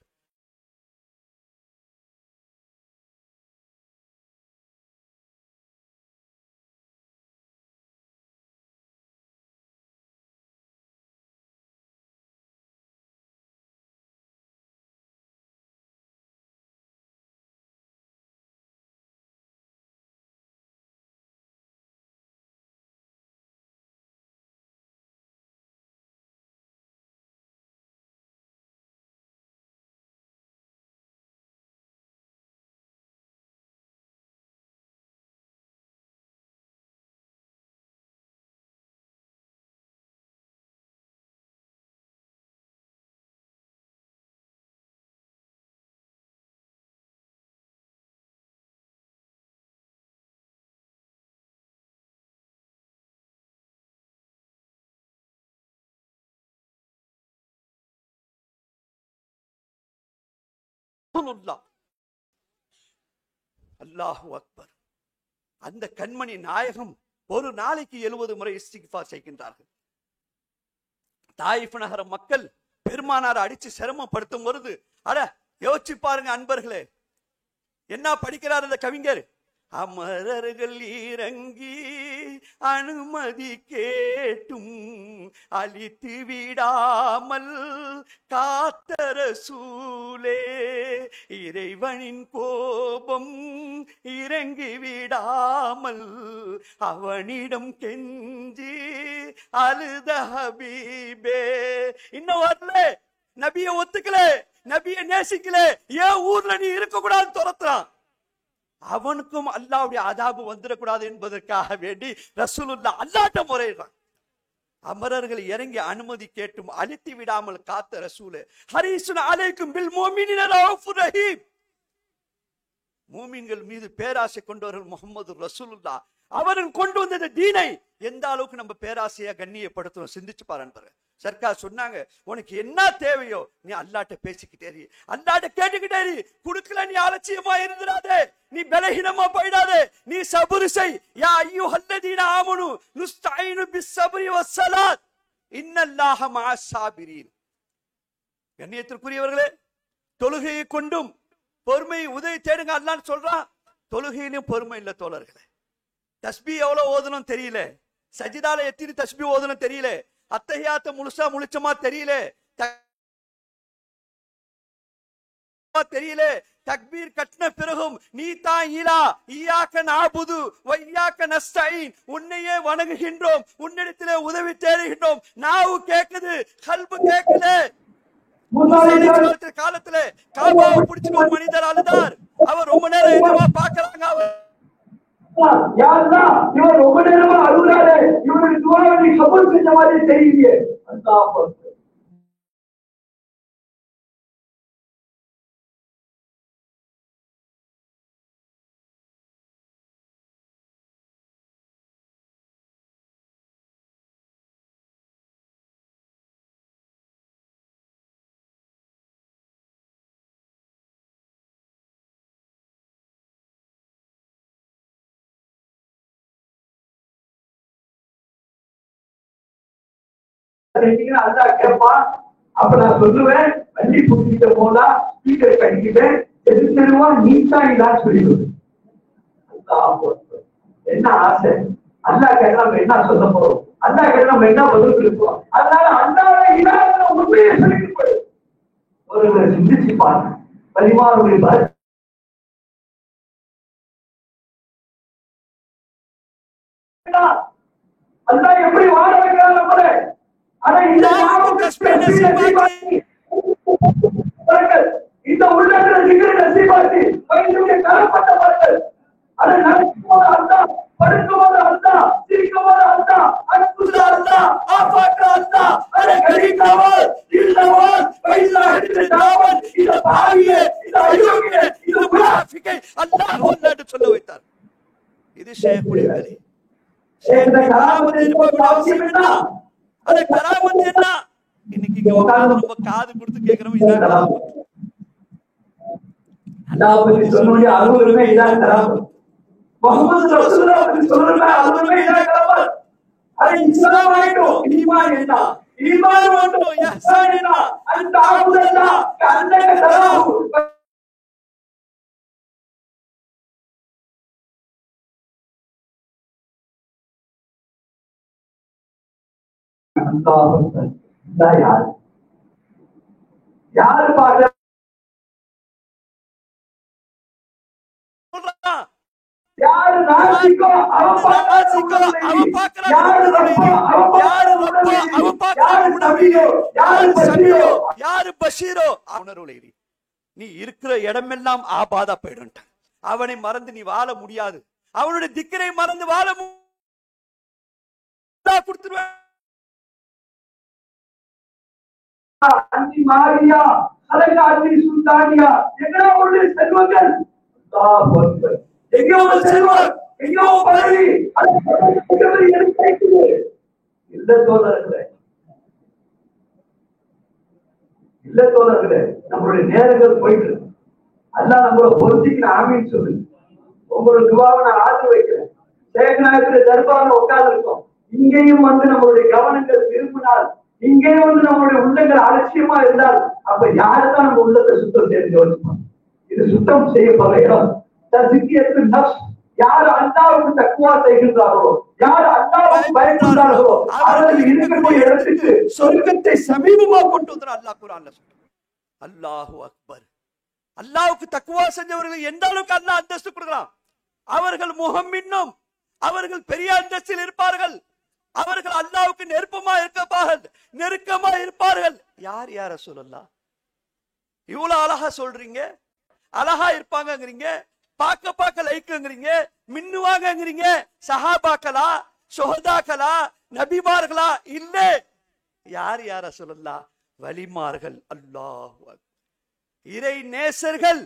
அல்லாஹு அக்பர். அந்த கண்மணி நாயகம் ஒரு நாளைக்கு 70 முறை இஸ்திக்ஃபார் செய்கின்றார்கள். தாயிஃப் நகர மக்கள் பெருமானார் அடிச்சு சிரமப்படுத்தும் பொழுது, அட யோசிச்சு பாருங்க அன்பர்களே, என்ன படிக்கிறார் இந்த கவிஞர். அமரர்கள் இறங்கி அனுமதி கேட்டும் அழித்து விடாமல் காத்த ரசூலே, இறைவனின் கோபம் இறங்கி விடாமல் அவனிடம் கெஞ்சி அழுத ஹபீபே. இன்னும் வரல, நபிய ஒத்துக்கல, நபிய நேசிக்கல, ஏன் ஊர்ல நீ இருக்க கூடாது துரத்துறான். அவனுக்கும் அல்லாஹ்வுடைய அதாபு வந்துடக்கூடாது என்பதற்காக வேண்டி ரசூலுல்லாஹ் அல்லாஹ்ட்ட முறையிடுறான். அமரர்கள் இறங்கி அனுமதி கேட்டும் அழித்து விடாமல் காத்த ரசூலே, ஹரீசுன் அலைக்கும் பில் முஃமினீன ரவுஃபுர் ரஹீம். மூமின்கள் மீது பேராசை கொண்டவர்கள் முஹம்மது ரசூலுல்லாஹ். அவர்கள் கொண்டு வந்த தீனை எந்த அளவுக்கு நம்ம பேராசையா கண்ணியப்படுத்தணும் சிந்திச்சு பாருங்க. சர்க்கார் சொன்னாங்க, உனக்கு என்ன தேவையோ நீ அல்லாஹ்ட்ட பேசிக்கிட்டே இரு, அல்லாஹ்ட்ட கேட்டுக்கிட்டே இரு. குடுக்கல நீ அலட்சியமா இருந்துடாதே, நீ பலஹீனமா போயிடாதே, நீ சபுர் செய். யா அய்யுஹல்லதீன ஆமனு நுஸ்தஈனு பிஸ்ஸப்ரி வஸ்ஸலாத் இன்னல்லாஹ மஅஸ் ஸாபிரீன். கண்ணியத்திற்குரியவர்களே, தொழுகையை கொண்டும் பொறுமை உதவி தேடுங்க அல்லாஹ் சொல்றான். தொழுகையிலும் பொறுமை இல்ல தோழர்களே. தஸ்பீஹ் எவ்வளவு ஓதணும் தெரியல, சஜிதால எத்தனை தஸ்பீ ஓதுன்னு தெரியல, அத்தஹியாத்த முழுசா முழிச்சமா தெரியல, தெரியல. தக்பீர் கட்டின பிறகும் நீ தான் இலா இய்யாக நஅபுது வ இய்யாக நஸ்தஈன், உன்னையே வணங்குகின்றோம், உன்னிடத்திலே உதவி தேடுகின்றோம். நாவு கேக்குது, கல்பு கேக்குது. காலத்துல காபாவை பிடிச்சு ஒரு மனிதர் அழுதார். அவர் ரொம்ப நேரம் எதுவா பாக்குறாங்க. அவர் இவர் ரொம்ப நேரமா அழுகுறாரு, இவருடைய துவாவை நீ கபூல் செஞ்ச மாதிரி தெரியலையே. அல்லாஹ் அல்லா கேட்பான். அப்ப நான் சொல்லுவேன், வண்டி புடிச்சிட்ட போதா ஸ்பீக்கரை கட்டிக்கிட்டேன், எது தெரியுமா நீ தான் இல்லான்னு சொல்லிடுவேன். என்ன ஆசை, அல்லா கேட்டா நம்ம என்ன சொல்ல போறோம், அல்லா கேட்டா நம்ம என்ன பதில் கொடுப்போம். அதனால அல்லாத இல்லாத உண்மையை சொல்லிட்டு போய் ஒருவரை சிந்திச்சு பாருங்க. பரிமாறுடைய அல்லா எப்படி வாழ வைக்கிறார் நம்மளை. ஆனா இந்த உள்ளத்துல சிகரெட் நசீபாக்கி வயிற்றுடைய கலப்பட்டவர்கள் அதை நடக்கும் போது அல்லா, படுக்கும் போது அல்லா, சிரிக்கும் போது அல்லா, அற்புத அல்லா, ஆபாக்க அல்லா, அதை கடிக்காமல் இல்லவான் பைசா எடுத்து தாவன் இந்த பாவியே, இந்த அயோக்கியே, இந்த முனாஃபிகை அல்லாஹ் ஒன்று சொல்ல வைத்தார். இது ஷேக்குடைய வேலை. கராமத் இருப்பவன் அவசியம் என்ன? அது கராமத் என்ன? இன்னைக்கு இங்க உட்கார்ந்து நம்ம காது கொடுத்து கேட்கிறோம். இதான் கராமத். அல்லாஹ் பத்தி சொல்லுங்க, அருளுமே இதான் கராமத். முஹம்மது ரசூலுல்லாஹ் பத்தி சொல்லுங்க, அருளுமே இதான் கராமத். அது இஸ்லாம் ஆயிடும். ஈமான் என்ன? ஈமான் வந்து இஹ்சான் என்ன? அந்த அபுதல்லாஹ் கஅன்னக தராஹு. யாரு பாக்க யாரு நாசிக்கோ அவன் பாக்குறான், யாரு ரப்போ அவன் பாக்குறான், யாரு பஷீரோ உணர்வுல. நீ இருக்கிற இடமெல்லாம் ஆபாதா போயிடும். அவனை மறந்து நீ வாழ முடியாது. அவனுடைய திக்கரை மறந்து வாழ கொடுத்துருவேன். அந்தி மாரியா அலங்காரி சுல்தானியா எங்கோ ஒரு செல்வங்கள், எங்கோ ஒரு செல்வம், எங்கோ பதவி, அது எடுத்து இல்ல தோழர்களே, இல்ல தோழர்களே, நம்மளுடைய நேரங்கள் போயிட்டு அல்லாஹ் நம்மளை பொறுத்திக்கு ஆமீன் சொல்லு. உங்களோட துவாவை நான் ஆதரவு வைக்கிறேன். சேகநாயகத்துல தர்பார்ல உட்கார்ந்து இருக்கோம். இங்கேயும் வந்து நம்மளுடைய கவனங்கள் திரும்பினால், இங்கே வந்து நம்மளுடைய உள்ளங்கள் அலட்சியமா இருந்தால், அப்ப யாருதான் நம்ம உள்ளத்தை சுத்தம் தெரிஞ்சு வச்சுப்போம். இது சுத்தம் செய்யப்படுற இடம். யார் அல்லாஹ்வுக்கு தக்வா செய்கின்றார்களோ, யார் அல்லாஹ்வுக்கு பயப்படுகிறார்களோ, அவர்கள் இருக்கக்கூடிய இடத்துக்கு சொர்க்கத்தை சமீபமா கொண்டு வந்து அல்லாஹ் குர்ஆன்ல சொல்றான். அல்லாஹு அக்பர். அல்லாஹ்வுக்கு தக்வா செஞ்சவர்கள் எந்த அளவுக்கு அல்லாஹ் அந்தஸ்து கொடுக்கலாம். அவர்கள் முஹம்மினும் அவர்கள் பெரிய அந்தஸ்தில் இருப்பார்கள். அவர்கள் அல்லாஹ்வுக்கு நெருக்கமா இருப்பார்கள். யார் யார் ரசூலுல்லாஹ்? இவ்வளவு அழகா சொல்றீங்க, அழகா இருப்பாங்கங்கிறீங்க, பார்க்க லைக்குங்கிறீங்க, மின்னுவாங்கங்கிறீங்க. சஹாபாக்களா, சுஹதாக்களா, நபிமார்களா? இல்ல. யார் யார் ரசூலுல்லாஹ்? வலிமார்கள். அல்லாஹு அக்பர். இறை நேசர்கள்.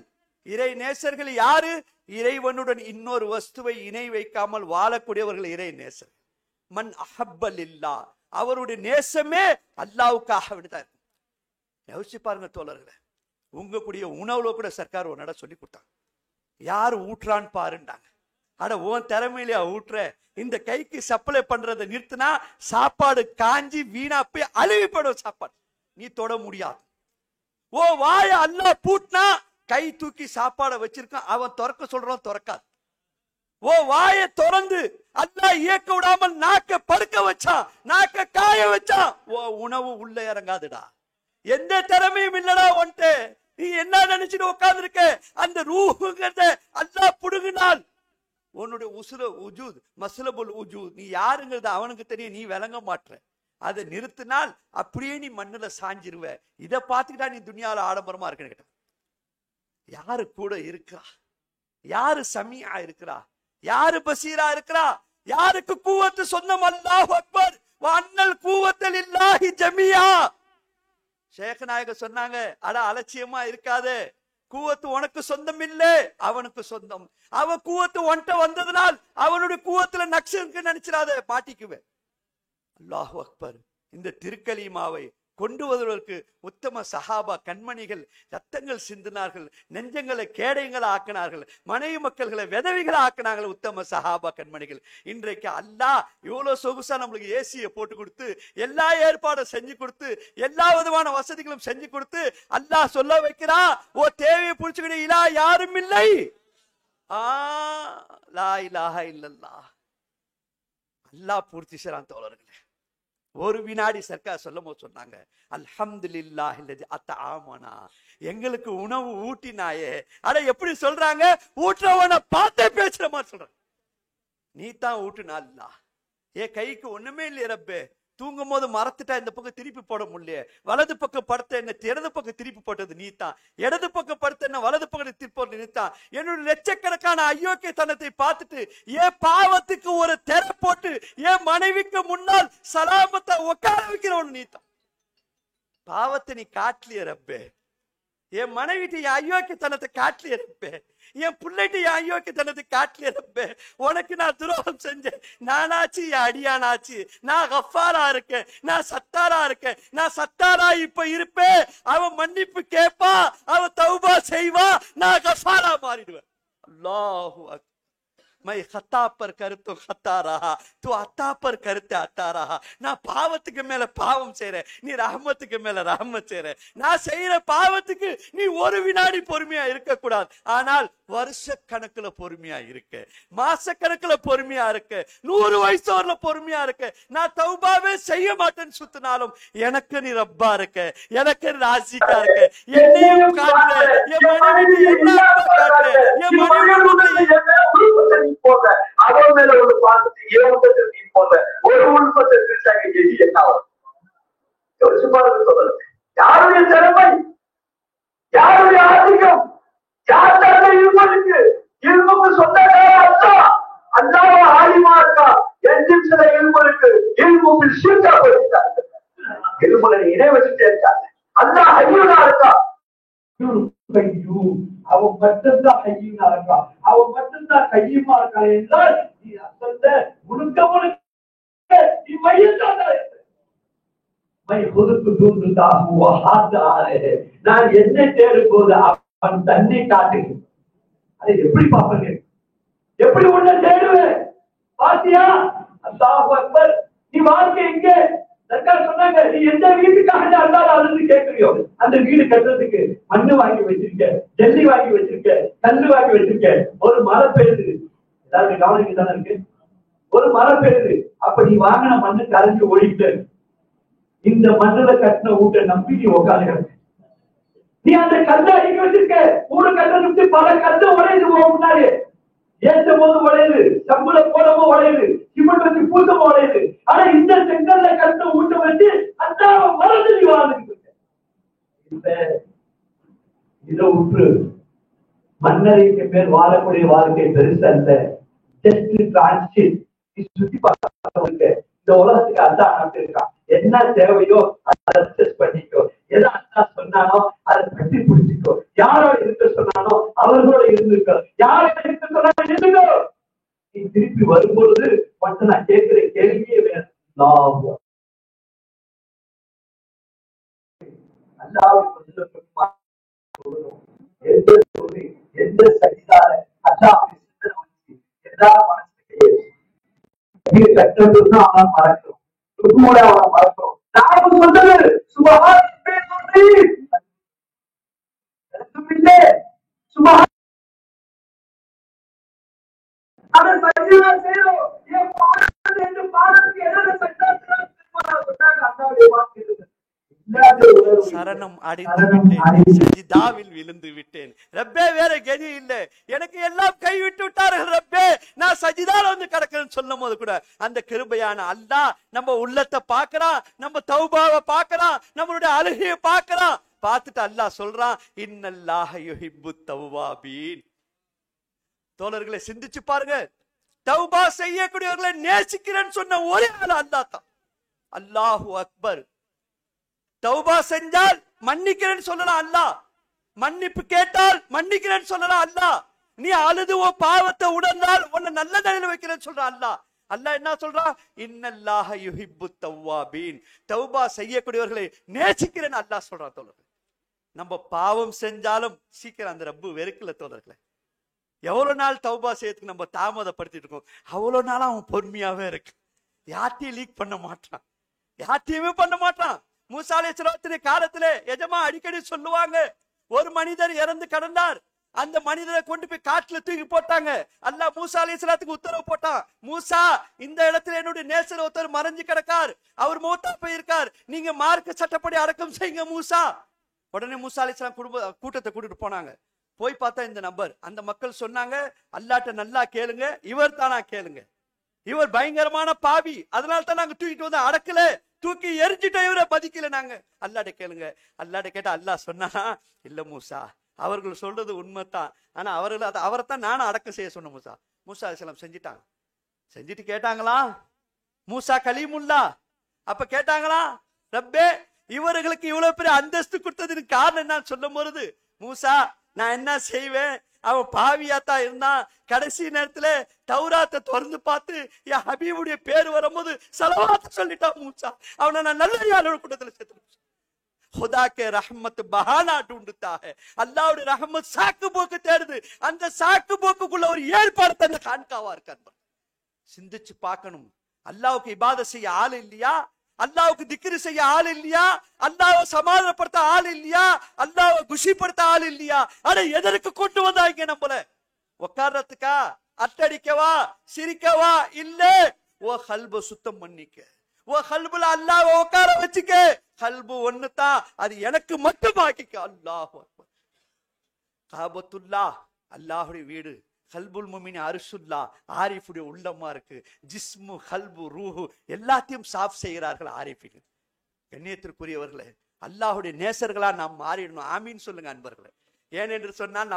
இறை நேசர்கள் யாரு? இறைவனுடன் இன்னொரு வஸ்துவை இணை வைக்காமல் வாழக்கூடியவர்கள் இறை நேசர். மன் அஹப்பலில்லா, அவருடைய நேசமே அல்லாஹ்வுக்காக விடுதார். யோசிச்சு பாருங்க தோழர்களே, உங்க கூடிய உணவுல கூட சர்க்கார் ஒரு நட சொல்லி கொடுத்தாங்க. யாரு ஊட்டுறான்னு பாருண்டாங்க. அட உன் திறமையிலையா ஊட்டுற? இந்த கைக்கு சப்ளை பண்றதை நிறுத்தினா சாப்பாடு காஞ்சி வீணா போய் அழுவிப்படும். சாப்பாடு நீ தொட முடியாது. ஓ வாய அல்லாஹ் பூட்டினா கை தூக்கி சாப்பாடை வச்சிருக்கான், அவன் திறக்க சொல்றான், திறக்காது. ஓ வாயை திறந்து அல்ல அல்லாஹ் இயக்க விடாமல் நாக்க படுக்க வச்சான், நாக்க காய வச்சான். உணவு உள்ள இறங்காதுடா. எந்த திறமையும் இல்லடா உன்ட்டு. நீ என்ன நினைச்சிட்டு உட்கார்ந்து இருக்க? அந்த ரூஹுங்கிறத அல்லாஹ் புடுங்கினால் உன்னுடைய உசுர உஜூத் மஸ்லபுல் உஜூத், நீ யாருங்கிறது அவனுக்கு தெரியும், நீ விளங்க மாட்ற. அதை நிறுத்தினால் அப்படியே நீ மண்ணுல சாஞ்சிருவ. இதை பார்த்துக்கிட்டா நீ துனியால ஆடம்பரமா இருக்குன்னு கேட்ட. யாரு கூட இருக்கிறா? யாரு சமியா இருக்கிறா? யாரு பசீரா இருக்கிறா? யாருக்கு கூவத்து சொந்தம்? அல்லாஹு அக்பர். வஅன்னல் கூவத்தல் இல்லாஹி ஜமியா. ஷேக் நாயகர் சொன்னாங்க, அட அலட்சியமா இருக்காதே, கூவத்து உனக்கு சொந்தம் இல்லை, அவனுக்கு சொந்தம். அவன் கூவத்து ஒன்ட்ட வந்ததுனால் அவனுடைய கூவத்துல நக்ஷ இருக்கு நினைச்சிடாத, மாட்டிக்குவேன். அல்லாஹு அக்பர். இந்த திருக்கலீமாவை கொண்டு வருவதற்கு உத்தம சஹாபா கண்மணிகள் ரத்தங்கள் சிந்தினார்கள், நெஞ்சங்களை கேடயங்களை ஆக்கினார்கள், மனைவி மக்கள்களை விதவிகளை ஆக்கினார்கள் உத்தம சஹாபா கண்மணிகள். இன்றைக்கு அல்லாஹ் இவ்வளவு சொகுசா நம்மளுக்கு ஏசியை போட்டு கொடுத்து, எல்லா ஏற்பாடும் செஞ்சு கொடுத்து, எல்லா விதமான வசதிகளும் செஞ்சு கொடுத்து அல்லாஹ் சொல்ல வைக்கிறான், ஓ தேவையை புடிச்சுக்கிட்டு இலா யாரும் இல்லை, லா இலாஹ இல்லல்லாஹ். அல்லாஹ் பூர்த்தி செய்றான் தோழர்களே. ஒரு வினாடி சர்க்கார் சொல்லும் போது சொன்னாங்க, அல்ஹம்துலில்லாஹி அல்லதி அத்ஆமனா, எங்களுக்கு உணவு ஊட்டினாயே. அட எப்படி சொல்றாங்க? ஊட்டுறவனை பார்த்தே பேசுற மாதிரி சொல்றாங்க. நீ தான் ஊட்டுனா அல்லாஹ். என் கைக்கு ஒண்ணுமே இல்லையே ரப்பே, தூங்கும் போது மறந்துட்டா இந்த பக்கம் திருப்பி போட முடியல, வலது பக்கம் படுத்த என்ன இடது பக்கம் திருப்பி போட்டது நீ தான், இடது பக்கம் படுத்த என்ன வலது பக்கம் திருப்பி போட்டது நீ தான். என்னுடைய லட்சக்கணக்கான அயோக்கியத்தனத்தை பார்த்துட்டு என் பாவத்துக்கு ஒரு தெரை போட்டு என் மனைவிக்கு முன்னால் சலாமத்தை உட்கார வைக்கிறவன் நீ தான். பாவத்தை நீ காட்டலிய ரப்பே, என் மனைவிட்டு என் அயோக்கியத்தனத்தை காட்டலிய ரப்பே, என் பிள்ளைட்டு என் அயோக்கியத்தனத்தை காட்டலிய ரப்பே. உனக்கு நான் துரோகம் செஞ்சேன், நானாச்சு என் அடியானாச்சு. நான் கஃபாரா இருக்கேன், நான் சத்தாரா இருக்கேன். நான் சத்தாரா இப்ப இருப்பேன், அவன் மன்னிப்பு கேட்பா, அவன் தௌபா செய்வா, நான் கஃபாரா மாறிடுவேன். அல்லாஹு அக்பர். मैं खता पर कर तो खता रहा, तू अता पर करते अता रहा. நான் பாவத்துக்கு மேல பாவம் செய்றேன், நீ ரஹமத்துக்கு மேல ரஹமத் செய்ற. நான் செய்யற பாவத்துக்கு நீ ஒரு வினாடி பொறுமையா இருக்க கூடாது, ஆனால் வருஷ கணக்குல பொறுமையா இருக்க, மாச கணக்குல பொறுமையா இருக்க, 100 வயசு வரல பொறுமையா இருக்க. நான் தௌபாவே செய்ய மாட்டேன்னு சுத்தினாலும் எனக்கு நீ ரப்பா இருக்க, எனக்கு நீ ராசிக்கா இருக்க. என்னையும் காட்டுற, என் மனைவிக்கு என்ன காட்டுற, என் மனைவி போன்ற அவன் மேல ஒரு பாசத்தை ஏவட்டத்தில் நீ போன்ற ஒரு உள்பத்தை பிரிச்சாங்க. என்ன யோசிச்சு பாருங்க சொல்றது. யாருடைய திறமை, யாருடைய ஆதிக்கம், யார் தன்னை இருமலுக்கு இருமுக்கு சொந்தக்கார அல்லாஹ் ஆலிமா இருக்கா, எஞ்சின் சில இருமலுக்கு இருமுக்கு சீர்கா போயிருக்காங்க, இருமலை இணை வச்சுட்டே இருக்காங்க. அல்லாஹ் ஹய்யூனா இருக்கா, அவன் மட்டும்தான் கையுமா இருக்கா, அவன் மட்டும்தான் கையுமா இருக்கா என்றால் நீ அசல்ல முழுக்க முழுக்க நீ மையத்தான். நான் என்ன தேடும் போது அவன் தன்னை காட்டுகிறேன். அதை எப்படி பார்ப்பது, எப்படி உன்னை தேடுவேன்? பாத்தியா அல்லாஹ் அக்பர். நீ வாழ்க்கை எங்க சர்க்கார் சொன்னாங்க, நீ எந்த வீட்டுக்காக அல்லாஹ் அழுது கேட்கிறியோ அந்த வீடு கட்டுறதுக்கு மண்ணு வாங்கி வச்சிருக்க, ஜல்லி வாங்கி வச்சிருக்க, கல்லு வாங்கி வச்சிருக்க. ஒரு மழை பெய்யுது, ஏதாவது கவனிக்கு தானே இருக்கு, ஒரு மழை பெய்யுது, அப்ப நீ வாங்கின மண்ணு கரைஞ்சு ஓடிட்டு இந்த மண்ணுல கட்டின வீட்டை நம்பி நீ உட்காந்து நீ அந்த கல்லை அடிக்க வச்சிருக்க. மூணு கட்டை பல கல்லை உடையுது முன்னாடி, ஏற்றும் போது உடையுது, சம்பள போடவும் உடையுது, சிமெண்ட் வச்சு பூசவும் உடையுது. ஆனா இந்த செங்கல்ல கட்ட ஊட்ட வச்சு அந்த மறந்து நீ வாழ்ந்துட்டு இருக்க. இதை விட்டு மன்னரைக்கு மேல் வாழக்கூடிய வாழ்க்கை பெருசு அல்ல, ஜஸ்ட் டிரான்சிட். சுத்தி பார்க்க இந்த உலகத்துக்கு அதான் நடத்திருக்கான். என்ன தேவையோ அதை அட்ஜஸ்ட் பண்ணிக்கோ, எதை அண்ணா சொன்னானோ அதை கட்டி பிடிச்சிக்கோ, யாரோ இருக்க சொன்னானோ அவர்களோட இருந்துக்கோ, யாரோ இருக்க சொன்னாலும் இருந்துக்கோ. நீ திருப்பி வரும்பொழுது மட்டும் நான் கேட்கிற கேள்வியே வேணும். எந்த சரிதார அல்லா எல்லா மனசுக்கு கஷ்டப்பட்டு அவன் மறக்கிறோம், அவனை மறக்கிறோம். நாம சொன்னது சுபஹான் சுபஹான் அதை சரியா செய்யணும். சரணம் அடைந்து விட்டேன், சஜிதாவில் விழுந்து விட்டேன். ரப்பே வேற கதி இல்லை, எனக்கு எல்லாம் கைவிட்டு விட்டார்கள் ரப்பே, நான் சஜிதால வந்து கிடக்குறேன்னு சொல்லும் போது கூட அந்த கிருபையான அல்லாஹ் நம்ம உள்ளத்தை பார்க்கறான், நம்ம தௌபாவை பார்க்கறான், நம்மளுடைய அழுகையை பார்க்கறான். பார்த்துட்டு அல்லாஹ் சொல்றான், இன்னல்லாஹ யுஹிப்புத் தவ்வாபீன். தோழர்களை சிந்திச்சு பாருங்க, தௌபா செய்யக்கூடியவர்களை நேசிக்கிறேன்னு சொன்ன ஒரே ஆள் அல்லாஹ் தான். அல்லாஹு அக்பர். தௌபா செஞ்சால் மன்னிக்கிறேன்னு சொல்லலாம் அல்லாஹ், மன்னிப்பு கேட்டால் மன்னிக்கிறேன்னு சொல்லலாம் அல்லாஹ், நீ அழுது உன் பாவத்தை உணர்ந்தால் உன்னை நல்ல நிலையில வைக்கிறேன்னு சொல்ற அல்லாஹ். அல்லாஹ் என்ன சொல்றான், இன்னல்லாஹ யுஹிப்புத் தவ்வாபீன். தௌபா செய்யக்கூடியவர்களை நேசிக்கிறேன்னு அல்லாஹ் சொல்றான். தோழர்கள், நம்ம பாவம் செஞ்சாலும் சீக்கிரம் அந்த ரப்பு வெறுக்கல. தோழர்களே, எவ்வளவு நாள் தௌபா செய்யறதுக்கு நம்ம தாமதப்படுத்திட்டு இருக்கோம், அவ்வளவு நாள் அவன் பொறுமையாவே இருக்கு. யார்ட்டையும் லீக் பண்ண மாட்டான், யார்ட்டையுமே பண்ண மாட்டான். மூசா அலைஹிஸ்ஸலாத்துடைய காலத்திலே எஜமா அடிக்கடி சொல்லுவாங்க, ஒரு மனிதர் இறந்து கடந்தார், அந்த மனிதரை கொண்டு போய் காட்டுல தூக்கி போட்டாங்க. அல்லாஹ் மூசா அலைஹிஸ்ஸலாத்துக்கு உத்தரவு போட்டான், மூசா இந்த இடத்துல என்னுடைய நேசர் ஒருத்தர் மறைஞ்சு கிடக்கார், அவர் மூத்தா போயிருக்கார், நீங்க மார்க்க சட்டப்படி அடக்கம் செய்யுங்க மூசா. உடனே மூசா அலைஹிஸ்ஸலாம் கூட்டத்தை கூட்டிட்டு போனாங்க. போய் பார்த்தா இந்த நபர், அந்த மக்கள் சொன்னாங்க, அல்லாட்ட நல்லா கேளுங்க, இவர் தானா கேளுங்க, இவர் பயங்கரமான பாவி, அதனால தான் நாங்க தூக்கிட்டு வந்து அடக்கல, தூக்கி எரிஞ்சிட்ட, இவரை பதிக்கல நாங்க. அல்லாட்ட கேளுங்க. அல்லாட்ட கேட்டா அல்லாஹ் சொன்னா, இல்ல மூசா, அவர்கள் சொல்றது உண்மைதான், ஆனா அவரைத்தான் நானும் அடக்கம் செய்ய சொன்ன மூசா. மூசா அலைஹிஸ்ஸலாம் செஞ்சிட்டாங்க. செஞ்சுட்டு கேட்டாங்களா, மூசா கலீமுல்லா, அப்ப கேட்டாங்களா, ரப்பே இவர்களுக்கு இவ்வளவு பெரிய அந்தஸ்து கொடுத்ததுக்கு காரணம் என்னன்னு சொல்லும் பொழுது, மூசா நான் என்ன செய்வேன், அவன் பாவியாத்தான் இருந்தான், கடைசி நேரத்துல தௌராத்தை திறந்து பார்த்து என் ஹபீபுடைய பேர் வரும்போது ஸலவாத் சொல்லிட்டான் மூசா, அவனை நான் நல்ல யாரோட கூட்டத்துல சேர்த்து. खुदा के रहमत बहाना ढूंढता है, அல்லாஹ்வுடைய ரஹமத் சாக்கு போக்கு தேடுது, அந்த சாக்கு போக்குக்குள்ள ஒரு ஏற்பாடு தந்த கான்காவா இருக்கு. சிந்திச்சு பார்க்கணும், அல்லாஹ்வுக்கு இபாதத் செய்ய ஆள் இல்லையா, அல்லாஹ்வுக்கு திக்ர் செய்ய ஆள் இல்லையா, அல்லாஹ்வை சமாதானப்படுத்த ஆள் இல்லையா, அல்லாஹ்வை குஷிப்படுத்த ஆள் இல்லையா, ஆனா எதற்கு கொண்டு வந்தாங்க நம்மள? உட்கார்றதுக்கா, அட்டடிக்கவா, சிரிக்கவா? இல்ல, ஓ கல்ப சுத்தம் பண்ணிக்க, ஓ கல்புல அல்லாஹ்வை உட்கார வச்சுக்க, கல்பு ஒண்ணுதான், அது எனக்கு மட்டும் ஆக்கிக்க. அல்லாஹ் காபத்துல்லா அல்லாஹ்வுடைய வீடு, கல்புல் முமின் அரிசுல்லா ஆரிஃபுடைய உள்ளமா இருக்கு, ஜிஸ்மு கல்பு ரூஹு எல்லாத்தையும் சாஃப் செய்கிறார்கள் ஆரிஃபிகள். கண்ணியத்திற்குரியவர்களே, அல்லாஹ்வுடைய நேசர்களா நாம் மாறிடணும். ஆமீன் சொல்லுங்க அன்பர்களே. ஏனென்று சொன்னால்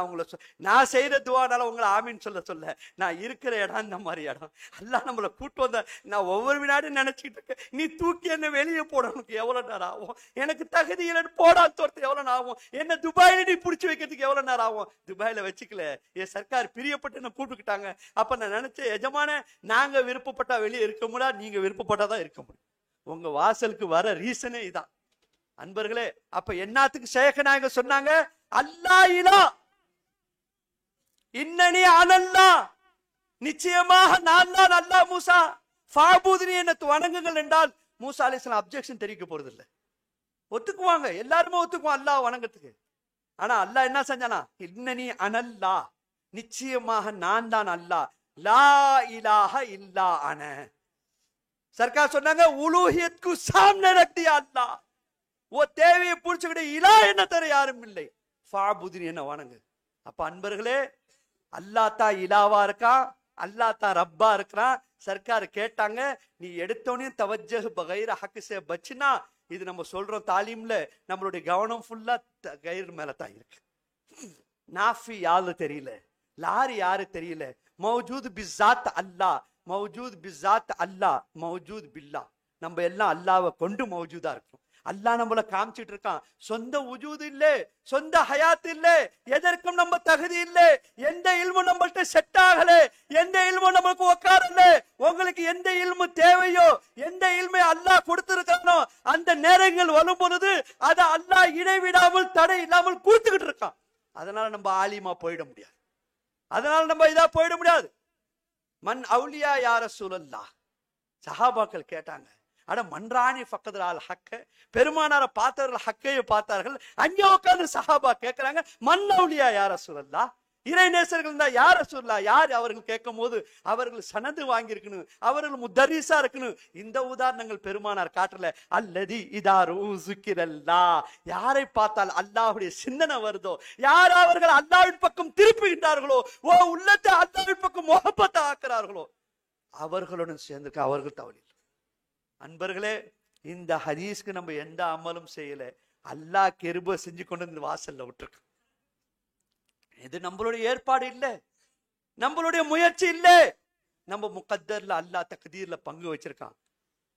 நான் செய்யற துவானால உங்களை ஆமீன் சொல்ல நான் இருக்கிற இடம் இந்த மாதிரி இடம். அல்லாஹ் நம்மளை கூட்டு வந்த, நான் ஒவ்வொரு வினாடியும் நினைச்சிட்டு இருக்கேன், நீ தூக்கி என்ன வெளியே போடணுக்கு எவ்வளவு நேரம் ஆகும், எனக்கு தகுதி இல்லைன்னு போடாது தோர்த்து எவ்வளவு நேரம் ஆகும், என்ன துபாயில நீ பிடிச்சி வைக்கிறதுக்கு எவ்வளவு நேரம் ஆகும். துபாயில வச்சுக்கல, என் சர்க்கார் பிரியப்பட்டு என்ன கூப்பிட்டுக்கிட்டாங்க. அப்ப நான் நினைச்சேன், எஜமான நாங்க விருப்பப்பட்டா வெளியே இருக்க முடியாது, நீங்க விருப்பப்பட்டாதான் இருக்க முடியும். உங்க வாசலுக்கு வர ரீசனே இதான் அன்பர்களே. அப்ப என்னத்துக்கு ஷேக் நாயகம் சொன்னாங்க, அல்லாஹ் இலா இன்னனி அனல்லா, நிச்சயமாக நான் தான் அல்லாஹ். மூசா ஃபாபூதுனி, என்ன வணங்குங்கள் என்றால் மூசா அலைஹிஸ்ஸலாம் அப்ஜெக்ஷன் தெரிவிக்க போறது இல்லை, ஒத்துக்குவாங்க, எல்லாருமே ஒத்துக்குவாங்க அல்லாஹ் வணங்கத்துக்கு. ஆனா அல்லாஹ் என்ன செஞ்சானா, இன்னனி அனல்லா, நிச்சயமாக நான் தான் அல்லாஹ், லா இலாஹ இல்லா அன. சர்க்கார் சொன்னாங்க, உலூஹியத்துக்கு சாம்னே ரக் தியா அல்லாஹ், ஓ தேவையை புடிச்சுக்கிட்டு இலா என்ன தர யாரும் இல்லை, ஃபாபுதுனி என்ன வணங்கு. அப்ப அன்பர்களே, அல்லாஹ் தான் இலாவா இருக்கான், அல்லாஹ் தான் ரப்பா இருக்கிறான். சர்க்கார் கேட்டாங்க, நீ எடுத்தோடனே தவஜ்ஜஹ் பகைர ஹக் சே பச்னா, இது நம்ம சொல்றோம் தாலீம்ல, நம்மளுடைய கவனம் ஃபுல்லா கயிறு மேல தான் இருக்கு. நாஃபி யாரு தெரியல, லாரி யாரு தெரியல, மௌஜூத் பிஸாத் அல்லாஹ், மௌஜூத் பிஸாத் அல்லாஹ், மௌஜூத் பில்லா. நம்ம எல்லாம் அல்லாஹ்வை கொண்டு மௌஜூதா இருக்கோம். அல்லாஹ் நம்மள காமிச்சிட்டு இருக்கான். சொந்த உஜூது இல்ல, சொந்த ஹயாத் இல்ல, எதற்கும் நம்ம தகுதி இல்ல, எந்த இல்மு நம்மள்ட்ட செட் ஆகல, எந்த இல்மு நமக்கு உட்காரல. உங்களுக்கு எந்த இல்மு தேவையோ, எந்த இல்மை அல்லாஹ் கொடுத்திருக்கானோ, அந்த நேரங்கள் வரும் பொழுது அதை அல்லாஹ் இடைவிடாமல் தடை இல்லாமல் கொடுத்துக்கிட்டு இருக்கான். அதனால நம்ம ஆலிமா போயிட முடியாது, அதனால நம்ம இதா போயிட முடியாது. மன் அவுலியா யா ரசூலல்லாஹ், சஹாபாக்கள் கேட்டாங்க, அட மன்றானி ஃபக்கதுல் ஹக்க, பெருமானார பார்த்தவர்கள் ஹக்கையை பார்த்தார்கள். அங்கே உட்கார்ந்து சஹாபா கேட்கிறாங்க, மன் அவுலியா யா ரசூலல்லாஹ், இறைநேசர்கள் தான் யார சொல்லலாம், யார் அவர்கள் கேட்கும் போது அவர்கள் சனது வாங்கியிருக்கணும், அவர்கள் முத்தரிசா இருக்கணும். இந்த உதாரணங்கள் பெருமானார் காட்டல. அல்லதி இதாரு சுக்கிரல்லா, யாரை பார்த்தால் அல்லாஹ்வுடைய சிந்தனை வருதோ, யார் அவர்கள் அல்லாஹ்வின் பக்கம் திருப்புகின்றார்களோ, ஓ உள்ளத்தை அல்லாஹ்வின் பக்கம் முஹப்பத் ஆக்குறார்களோ, அவர்களுடன் சேர்ந்திருக்க அவர்கள் தவறி. அன்பர்களே, இந்த ஹதீஸ்க்கு நம்ம எந்த அமலும் செய்யல, அல்லாஹ் கிருபை செஞ்சு கொண்டு இந்த வாசல்ல விட்டுருக்கு. இது நம்மளுடைய ஏற்பாடு இல்லை, நம்மளுடைய முயற்சி இல்லை, நம்ம முகத்தர்ல அல்லாஹ் தக்தீர்ல பங்கு வச்சிருக்கான்.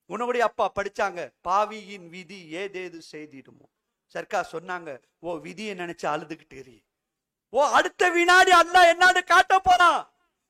உன்னுடைய அப்பா படிச்சாங்க, பாவியின் விதி ஏதேது செய்திடுமோ. சர்க்கார் சொன்னாங்க, ஓ விதியை நினைச்சு அழுதுகிட்டு, ஓ அடுத்த வினாடி அல்லாஹ் என்னான்னு காட்ட போறான்.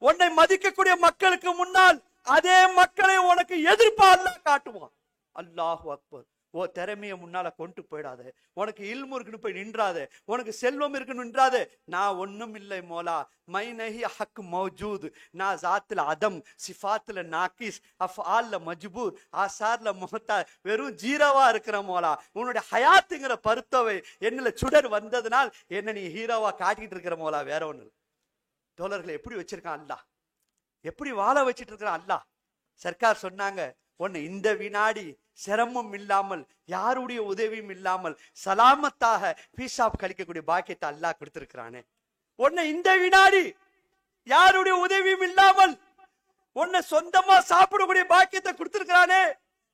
உன்னை மதிக்கக்கூடிய மக்களுக்கு முன்னால் அதே மக்களை உனக்கு எதிர்ப்பா அல்லாஹ் காட்டுவான். அல்லாஹு அக்பர். ஓ திறமைய முன்னால கொண்டு போயிடாத, உனக்கு இல்மு இருக்குன்னு போய் நின்றாத, உனக்கு செல்வம் இருக்குன்னு நின்றாத. நான் ஒண்ணும் இல்லை மோலா, மை நஹி ஹக் மௌஜூத், நான் ஜாத்துல அதம், சிஃபாத்துல நாகிஸ், அஃஆல்ல மஜ்பூர், ஆசார்ல முஹத்தா, வெறும் ஜீரோவா இருக்கிற மோலா. உன்னுடைய ஹயாத்துங்கிற பருத்தவை என்னல சுடர் வந்ததுனால் என்ன நீ ஹீரோவா காட்டிட்டு இருக்கிற மோலா, வேற ஒண்ணு. தோழர்களை எப்படி வச்சிருக்கான் அல்லாஹ், எப்படி வாழ வச்சிட்டு இருக்கிறான் அல்லாஹ். சர்க்கார் சொன்னாங்க, உன்னை இந்த வினாடி சிரமம் இல்லாமல், யாருடைய உதவியும் இல்லாமல் சலாமத்தாக பீசாப் கழிக்கக்கூடிய பாக்கியத்தை அல்லாஹ் கொடுத்திருக்கிறானே. உன்னை இந்த வினாடி யாருடைய உதவியும் இல்லாமல் உன்னை சொந்தமா சாப்பிடக்கூடிய பாக்கியத்தை கொடுத்திருக்கிறானே.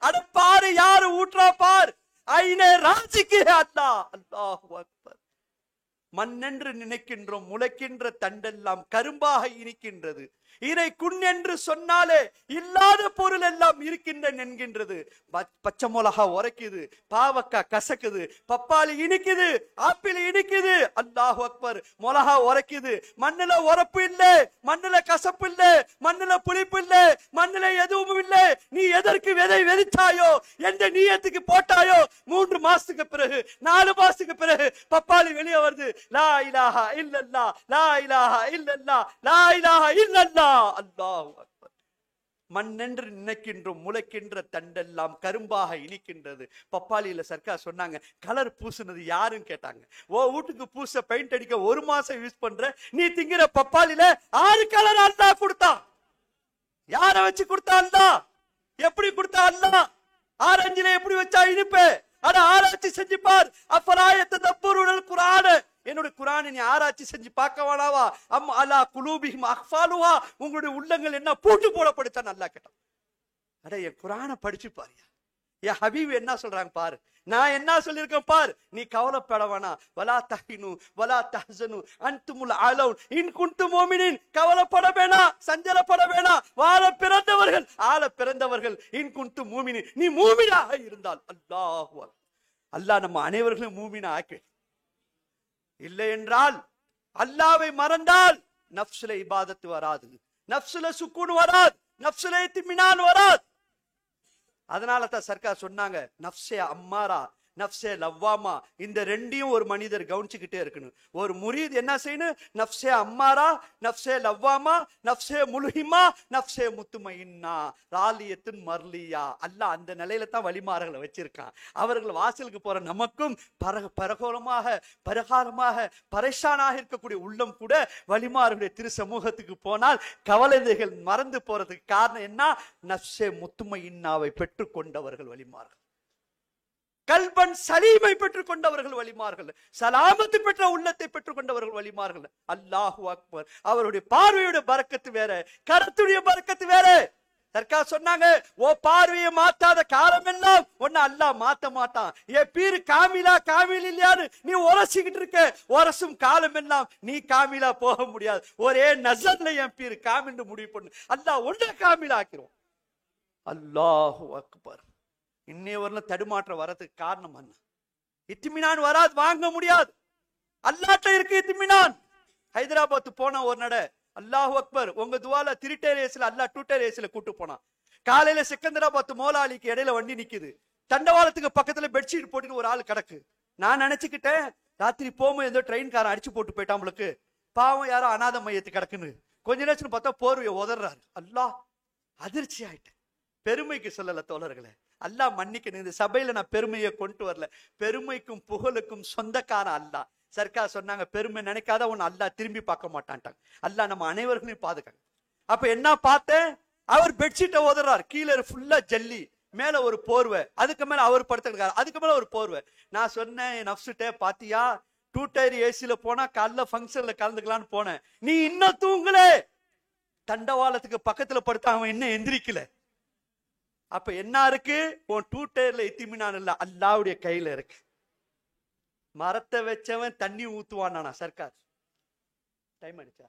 அட பாரு, யாரு ஊற்றா பார், ஐனே ராசிக்கு அல்லாஹ். அல்லாஹு அக்பர். மண்ணென்று நினைக்கின்றோம், முளைக்கின்ற தண்டெல்லாம் கரும்பாக இனிக்கின்றது. இதை குன் என்று சொன்னாலே இல்லாத பொருள் எல்லாம் இருக்கின்றன என்கின்றது. பச்சை மிளகா உரைக்குது, பாவக்காய் கசக்குது, பப்பாளி இனிக்குது, ஆப்பிள் இனிக்குது. அல்லாஹு அக்பர். மிளகா உரைக்குது, மண்ணுல உரப்பு இல்லை, மண்ணுல கசப்பு இல்லை, மண்ணுல புளிப்பு இல்லை, மண்ணுல எதுவும் இல்லை. நீ எதற்கு விதை விதைச்சாயோ, எந்த நீயத்துக்கு போட்டாயோ, 3 மாசத்துக்கு பிறகு 4 மாசத்துக்கு பிறகு பப்பாளி வெளியே வருது. லா இலாஹா இல்லல்லாஹ், லா இலாஹா இல்லல்லாஹ், லா இலாஹா இல்லல்லாஹ். அல்லாஹு அக்பர். மண்ணென்று நினைக்கின்றோம், முளைக்கின்ற தண்டெல்லாம் கரும்பாக இனிக்கின்றது. பப்பாளியில சர்க்கார் சொன்னாங்க, கலர் பூசுனது யாருன்னு கேட்டாங்க. ஓ வீட்டுக்கு பூச பெயிண்ட் அடிக்க 1 மாசம் யூஸ் பண்ற, நீ திங்கிற பப்பாளியில 6 கலர் அல்லாஹ் கொடுத்தா. யார வச்சு கொடுத்தா அல்லாஹ்? எப்படி கொடுத்தா அல்லாஹ்? ஆரஞ்சில எப்படி வச்சா இனிப்பு? அட ஆராய்ச்சி செஞ்சு பார். அஃபலாயத்த தப்பூருல் குர்ஆன், என்னுடைய குர்ஆனை நீ ஆராய்ச்சி செஞ்சு பார்க்க வேணாவா? அம் அலா குலூபிஹிம் அக்ஃபாலுஹா, உங்களுடைய உள்ளங்கள் என்ன பூட்டு போடப்படுத்தான் அல்லாஹ் கேட்டான். அட என் குர்ஆனை படிச்சு பாரு, என் ஹபீப் என்ன சொல்றாங்க பாரு, நான் என்ன சொல்லியிருக்கேன் பார். நீ கவலைப்பட வேணாம். வலா தஹினு வலா தஹ்சனு அன்துமுல் அலவுன் இன் குன்தும் முஃமினீன். கவலைப்பட வேணாம், சஞ்சலப்பட வேணாம். வாழ பிறந்தவர்கள், ஆள பிறந்தவர்கள், இன் குன்தும் முஃமினீன், நீ மூமினாக இருந்தால். அல்லாஹு அக்பர். அல்லாஹ் நம்ம அனைவர்களும் மூமினா ஆக்கு. இல்லை என்றால், அல்லாவை மறந்தால் நஃப்ஸுல இபாதத்து வராது, நஃப்ஸுல சுக்கூன் வராது, நஃப்ஸுல இத்மினான் வராது. அதனால தான் சர்க்கார் சொன்னாங்க, நஃப்ஸே அம்மாரா, நஃப்ஸே லவ்வாமா, இந்த ரெண்டையும் ஒரு மனிதர் கவனிச்சுக்கிட்டே இருக்கணும். ஒரு முரீத் என்ன செய்யணும்? நஃப்ஸே அம்மாரா, நஃப்ஸே லவ்வாமா, நஃப்ஸே முல்ஹிமா, நஃப்ஸே முத்துமையின்னா, ராலியத்துன் மர்லியா. அல்லாஹ் அந்த நிலையில தான் வழிமாறுகளை வச்சிருக்கான். அவர்கள் வாசலுக்கு போற நமக்கும் பரகாரமாக பரேஷானாக இருக்கக்கூடிய உள்ளம் கூட வழிமாறுடைய திரு சமூகத்துக்கு போனால் கவலைகள் மறந்து போறதுக்கு காரணம் என்ன? நஃப்ஸே முத்துமையின்னாவை பெற்றுக் கொண்டவர்கள் வழிமாறுகள், கல்பன் சலீமை பெற்றுக் கொண்டவர்கள் வழிமார்கள், சலாமத்து பெற்ற உள்ளத்தை பெற்றுக் கொண்டவர்கள் வழிமார்கள். அல்லாஹு அக்பர். அவருடைய பார்வையுடைய பரக்கத்து வேற, கருத்துடைய பரக்கத்து வேற. சர்க்கார் சொன்னாங்க, ஓ பார்வையை மாத்தாத காலம் எல்லாம் ஒன்னு அல்லாஹ் மாத்த மாட்டான். என் பீர் காமிலா காமில் இல்லையான்னு நீ உரசிக்கிட்டு இருக்க, உரசும் காலம் எல்லாம் நீ காமிலா போக முடியாது. ஒரே நசர்ல என் பீர் காமின்னு முடிவு பண்ணு, அல்லாஹ் ஒன்றை காமிலா ஆக்கிறோம். அல்லாஹு அக்பர். இன்னைய வரலாம் தடுமாற்றம் வரதுக்கு காரணம் என்ன? இத்மினான் வராது, வாங்க முடியாது. அல்லாஹ்ட்ட இருக்கு இத்மினான். ஹைதராபாத் போன ஒரு நட, அல்லாஹு அக்பர். உங்க துவால 3 டேரேஸ்ல அல்லாஹ் 2 டேரேஸ்ல கூட்டு போனான். காலையில சிக்கந்தராபாத் மோலாலிக்கு இடையில வண்டி நிக்குது. தண்டவாளத்துக்கு பக்கத்துல பெட்ஷீட் போட்டுட்டு ஒரு ஆள் கிடக்கு. நான் நினைச்சுக்கிட்டேன், ராத்திரி போகும்போது ஏதோ ட்ரெயின் காரன் அடிச்சு போட்டு போயிட்டான் உங்களுக்கு, பாவம் யாரோ அநாத மையத்து கிடக்குன்னு. கொஞ்ச நேரம் பார்த்தா போர்வையை உதறாரு. அல்லாஹ் அதிர்ச்சி ஆயிட்டேன். பெருமைக்கு சொல்லல தோழர்களே, அல்லாஹ் மன்னிக்கணும். இந்த சபையில நான் பெருமையை கொண்டு வரல, பெருமைக்கும் புகழுக்கும் சொந்தக்காரன் அல்லாஹ். சர்க்கார் சொன்னாங்க, பெருமை நினைக்காத உன்னை அல்லாஹ் திரும்பி பார்க்க மாட்டான்ட்டாங்க. அல்லாஹ் நம்ம அனைவர்களையும் பாதுகாங்க. அப்ப என்ன பார்த்தேன், அவர் பெட்ஷீட்டை ஓதுறாரு, கீழே ஃபுல்லா ஜல்லி, மேல ஒரு போர்வை, அதுக்கு மேல அவர் படுத்துருக்காரு, அதுக்கு மேல ஒரு போர்வை. நான் சொன்னேன் நப்சுட்டே, பாத்தியா 2 டயர் ஏசில போனா காலைல ஃபங்க்ஷன்ல கலந்துக்கலான்னு போனேன், நீ இன்னும் தூங்கல, தண்டவாளத்துக்கு பக்கத்துல படுத்த அவன் இன்னும் எந்திரிக்கல. அப்ப என்ன இருக்கு, உன் 2 டயர்ல இத்திமினான் இல்ல, அல்லாஹ்வுடைய கையில இருக்கு. மரத்தை வச்சவன் தண்ணி ஊத்துவானா சர்க்கார்? டைம் அடிச்சா